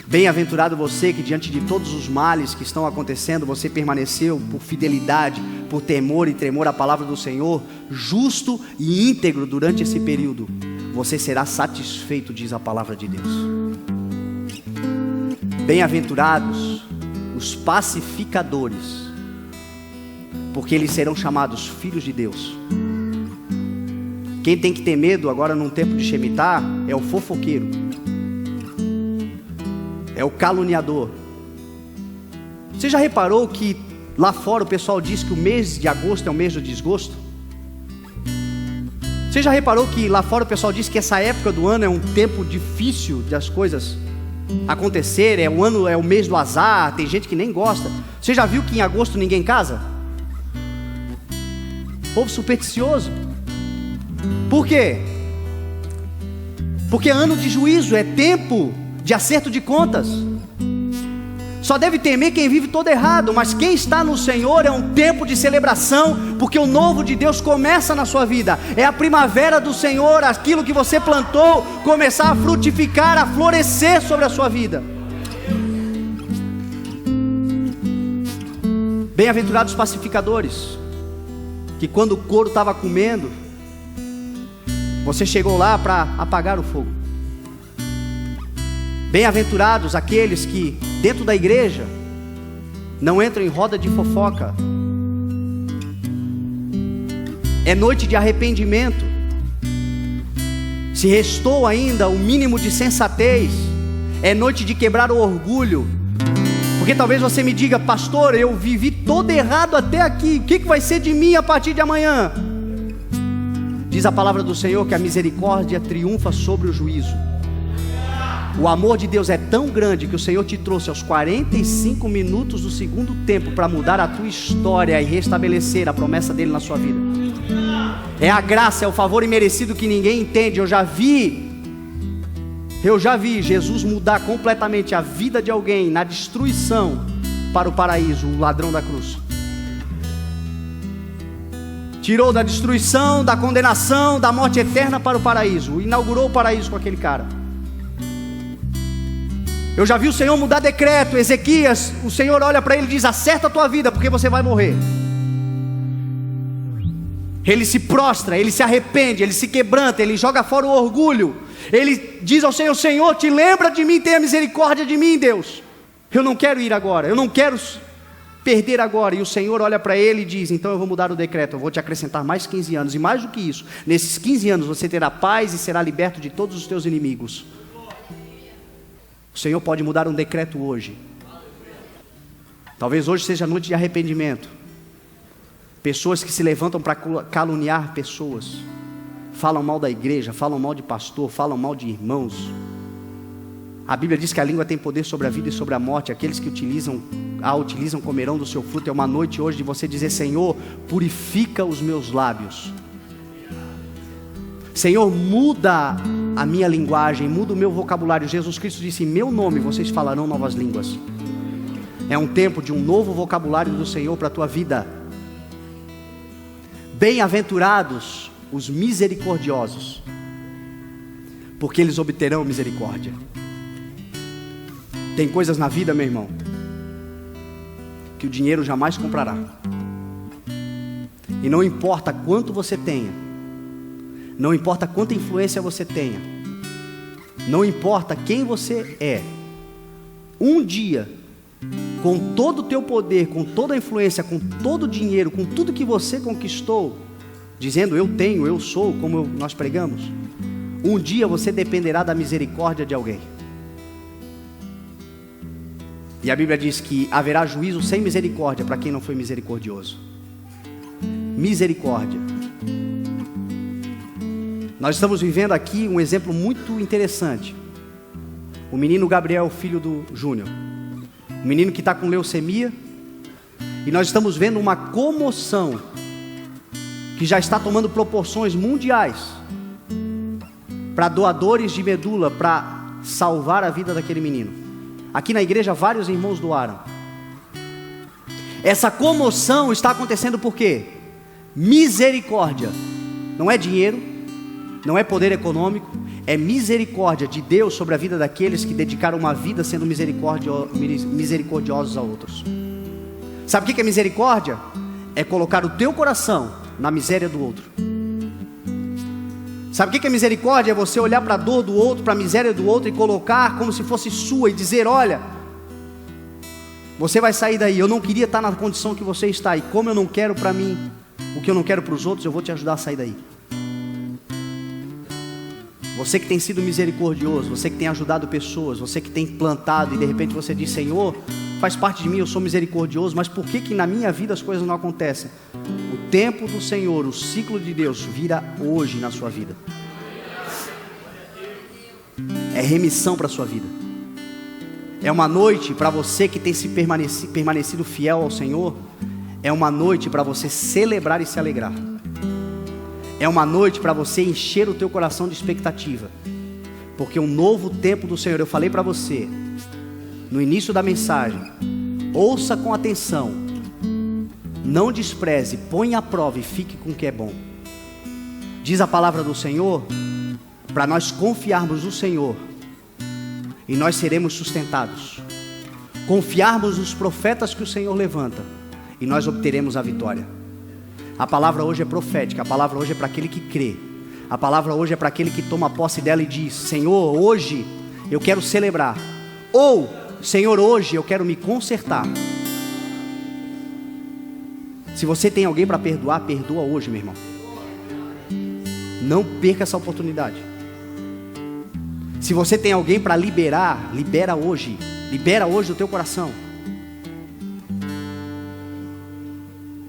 Bem-aventurado você que, diante de todos os males que estão acontecendo, você permaneceu por fidelidade, por temor e tremor à palavra do Senhor, justo e íntegro durante esse período. Você será satisfeito, diz a palavra de Deus. Bem-aventurados os pacificadores, porque eles serão chamados filhos de Deus. Quem tem que ter medo agora num tempo de Shemitah é o fofoqueiro, é o caluniador. Você já reparou que lá fora o pessoal diz que o mês de agosto é o mês do desgosto? Você já reparou que lá fora o pessoal diz que essa época do ano é um tempo difícil de as coisas acontecerem, é o mês do azar, tem gente que nem gosta. Você já viu que em agosto ninguém casa? Povo supersticioso. Por quê? Porque é ano de juízo, é tempo de acerto de contas. Só deve temer quem vive todo errado, mas quem está no Senhor é um tempo de celebração, porque o novo de Deus começa na sua vida. É a primavera do Senhor, aquilo que você plantou começar a frutificar, a florescer sobre a sua vida. Bem-aventurados os pacificadores, que quando o couro estava comendo, você chegou lá para apagar o fogo. Bem-aventurados aqueles que dentro da igreja não entram em roda de fofoca. É noite de arrependimento. Se restou ainda o mínimo de sensatez, é noite de quebrar o orgulho. Porque talvez você me diga: pastor, eu vivi todo errado até aqui, o que vai ser de mim a partir de amanhã? Diz a palavra do Senhor que a misericórdia triunfa sobre o juízo. O amor de Deus é tão grande que o Senhor te trouxe aos 45 minutos do segundo tempo para mudar a tua história e restabelecer a promessa dele na sua vida. É a graça, é o favor imerecido que ninguém entende. Eu já vi Jesus mudar completamente a vida de alguém na destruição para o paraíso, o ladrão da cruz. Tirou da destruição, da condenação, da morte eterna para o paraíso. Inaugurou o paraíso com aquele cara. Eu já vi o Senhor mudar decreto. Ezequias, o Senhor olha para ele e diz: acerta a tua vida, porque você vai morrer. Ele se prostra, ele se arrepende, ele se quebranta, ele joga fora o orgulho. Ele diz ao Senhor: Senhor, te lembra de mim, tenha misericórdia de mim, Deus. Eu não quero ir agora, eu não quero perder agora. E o Senhor olha para ele e diz: então eu vou mudar o decreto, eu vou te acrescentar mais 15 anos. E mais do que isso, nesses 15 anos você terá paz e será liberto de todos os teus inimigos. O Senhor pode mudar um decreto hoje. Talvez hoje seja noite de arrependimento. Pessoas que se levantam para caluniar pessoas, falam mal da igreja, falam mal de pastor, falam mal de irmãos. A Bíblia diz que a língua tem poder sobre a vida e sobre a morte. Aqueles que a utilizam comerão do seu fruto. É uma noite hoje de você dizer: Senhor, purifica os meus lábios. Senhor, muda a minha linguagem, muda o meu vocabulário. Jesus Cristo disse: em meu nome vocês falarão novas línguas. É um tempo de um novo vocabulário do Senhor para a tua vida. Bem-aventurados os misericordiosos, porque eles obterão misericórdia. Tem coisas na vida, meu irmão, que o dinheiro jamais comprará. E não importa quanto você tenha, não importa quanta influência você tenha, não importa quem você é, um dia, com todo o teu poder, com toda a influência, com todo o dinheiro, com tudo que você conquistou, dizendo eu tenho, eu sou, como nós pregamos, um dia você dependerá da misericórdia de alguém. E a Bíblia diz que haverá juízo sem misericórdia para quem não foi misericordioso. Misericórdia. Nós estamos vivendo aqui um exemplo muito interessante. O menino Gabriel, filho do Júnior, o menino que está com leucemia, e nós estamos vendo uma comoção que já está tomando proporções mundiais para doadores de medula, para salvar a vida daquele menino. Aqui na igreja vários irmãos doaram. Essa comoção está acontecendo por quê? Misericórdia. Não é dinheiro, não é poder econômico, é misericórdia de Deus sobre a vida daqueles que dedicaram uma vida sendo misericordiosos a outros. Sabe o que é misericórdia? É colocar o teu coração na miséria do outro. Sabe o que é misericórdia? É você olhar para a dor do outro, para a miséria do outro e colocar como se fosse sua e dizer: olha, você vai sair daí, eu não queria estar na condição que você está, e como eu não quero para mim o que eu não quero para os outros, eu vou te ajudar a sair daí. Você que tem sido misericordioso, você que tem ajudado pessoas, você que tem plantado e de repente você diz: Senhor, faz parte de mim, eu sou misericordioso, mas por que na minha vida as coisas não acontecem? O tempo do Senhor, o ciclo de Deus vira hoje na sua vida. É remissão para a sua vida. É uma noite para você que tem se permanecido fiel ao Senhor. É uma noite para você celebrar e se alegrar. É uma noite para você encher o teu coração de expectativa, porque um novo tempo do Senhor, eu falei para você no início da mensagem, ouça com atenção, não despreze, põe à prova e fique com o que é bom. Diz a palavra do Senhor, para nós confiarmos no Senhor, e nós seremos sustentados. Confiarmos nos profetas que o Senhor levanta, e nós obteremos a vitória. A palavra hoje é profética, a palavra hoje é para aquele que crê. A palavra hoje é para aquele que toma posse dela e diz: Senhor, hoje eu quero celebrar. Ou, Senhor, hoje eu quero me consertar. Se você tem alguém para perdoar, perdoa hoje, meu irmão. Não perca essa oportunidade. Se você tem alguém para liberar, libera hoje. Libera hoje o teu coração.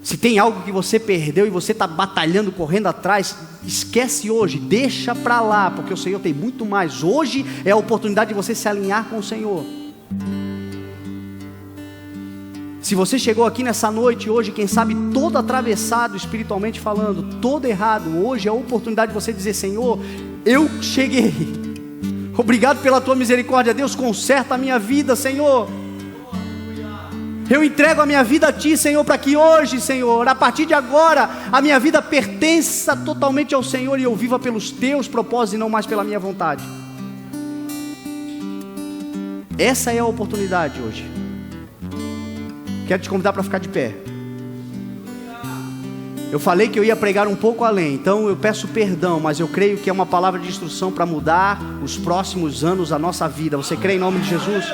Se tem algo que você perdeu e você está batalhando, correndo atrás, esquece hoje, deixa para lá, porque o Senhor tem muito mais. Hoje é a oportunidade de você se alinhar com o Senhor. Se você chegou aqui nessa noite hoje, quem sabe todo atravessado espiritualmente falando, todo errado, hoje é a oportunidade de você dizer: Senhor, eu cheguei, obrigado pela tua misericórdia, Deus, conserta a minha vida, Senhor. Eu entrego a minha vida a Ti, Senhor, para que hoje, Senhor, a partir de agora, a minha vida pertença totalmente ao Senhor e eu viva pelos Teus propósitos e não mais pela minha vontade. Essa é a oportunidade hoje. Quero te convidar para ficar de pé. Eu falei que eu ia pregar um pouco além, então eu peço perdão, mas eu creio que é uma palavra de instrução para mudar os próximos anos da nossa vida. Você crê em nome de Jesus?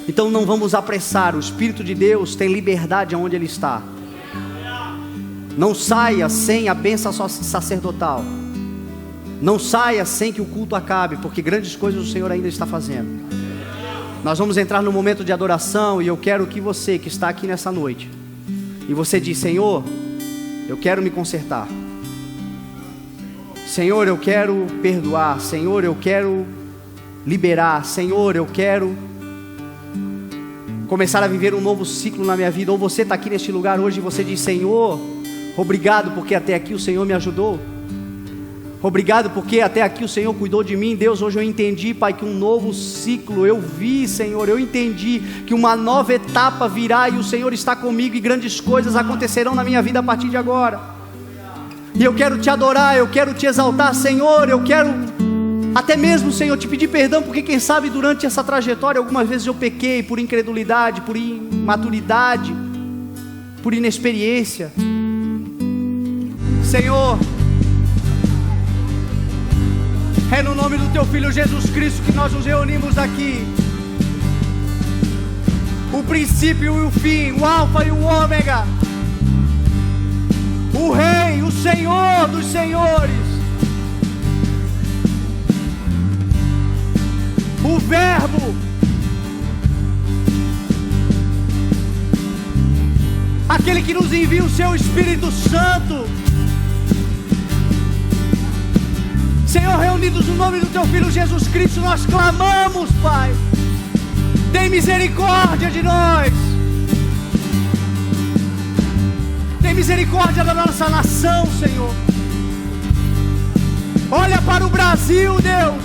Então não vamos apressar, o Espírito de Deus tem liberdade aonde Ele está. Não saia sem a bênção sacerdotal. Não saia sem que o culto acabe, porque grandes coisas o Senhor ainda está fazendo. Nós vamos entrar no momento de adoração e eu quero que você que está aqui nessa noite, e você diz: Senhor, eu quero me consertar. Senhor, eu quero perdoar. Senhor, eu quero liberar. Senhor, eu quero começar a viver um novo ciclo na minha vida. Ou você está aqui neste lugar hoje e você diz: Senhor, obrigado porque até aqui o Senhor me ajudou. Obrigado porque até aqui o Senhor cuidou de mim. Deus, hoje eu entendi, Pai, que um novo ciclo, eu vi, Senhor, eu entendi que uma nova etapa virá e o Senhor está comigo e grandes coisas acontecerão na minha vida a partir de agora. E eu quero Te adorar, eu quero Te exaltar, Senhor, eu quero até mesmo, Senhor, Te pedir perdão, porque quem sabe durante essa trajetória algumas vezes eu pequei por incredulidade, por imaturidade, por inexperiência. Senhor, é no nome do Teu Filho Jesus Cristo que nós nos reunimos aqui. O princípio e o fim, o alfa e o ômega, o Rei Senhor dos senhores, o Verbo, aquele que nos envia o seu Espírito Santo. Senhor, reunidos no nome do Teu Filho Jesus Cristo, nós clamamos, Pai, tem misericórdia de nós, tem misericórdia da nossa nação, Senhor. Olha para o Brasil, Deus,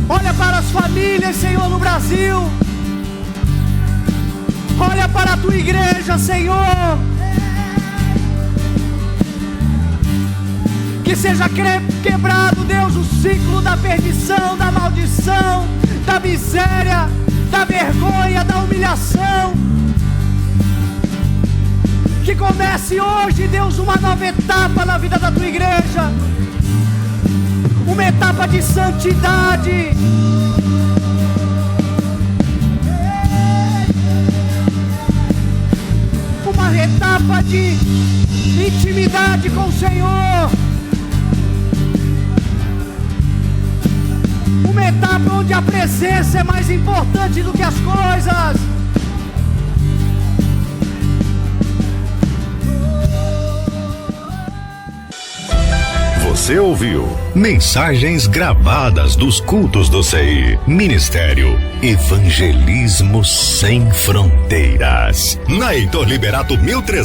olha para as famílias, Senhor, no Brasil, olha para a Tua igreja, Senhor. Que seja quebrado, Deus, o ciclo da perdição, da maldição, da miséria, da vergonha, da humilhação. Que comece hoje, Deus, uma nova etapa na vida da Tua igreja, uma etapa de santidade, uma etapa de intimidade com o Senhor, uma etapa onde a presença é mais importante do que as coisas. Você ouviu mensagens gravadas dos cultos do CI. Ministério Evangelismo Sem Fronteiras. Na Heitor Liberato 1300.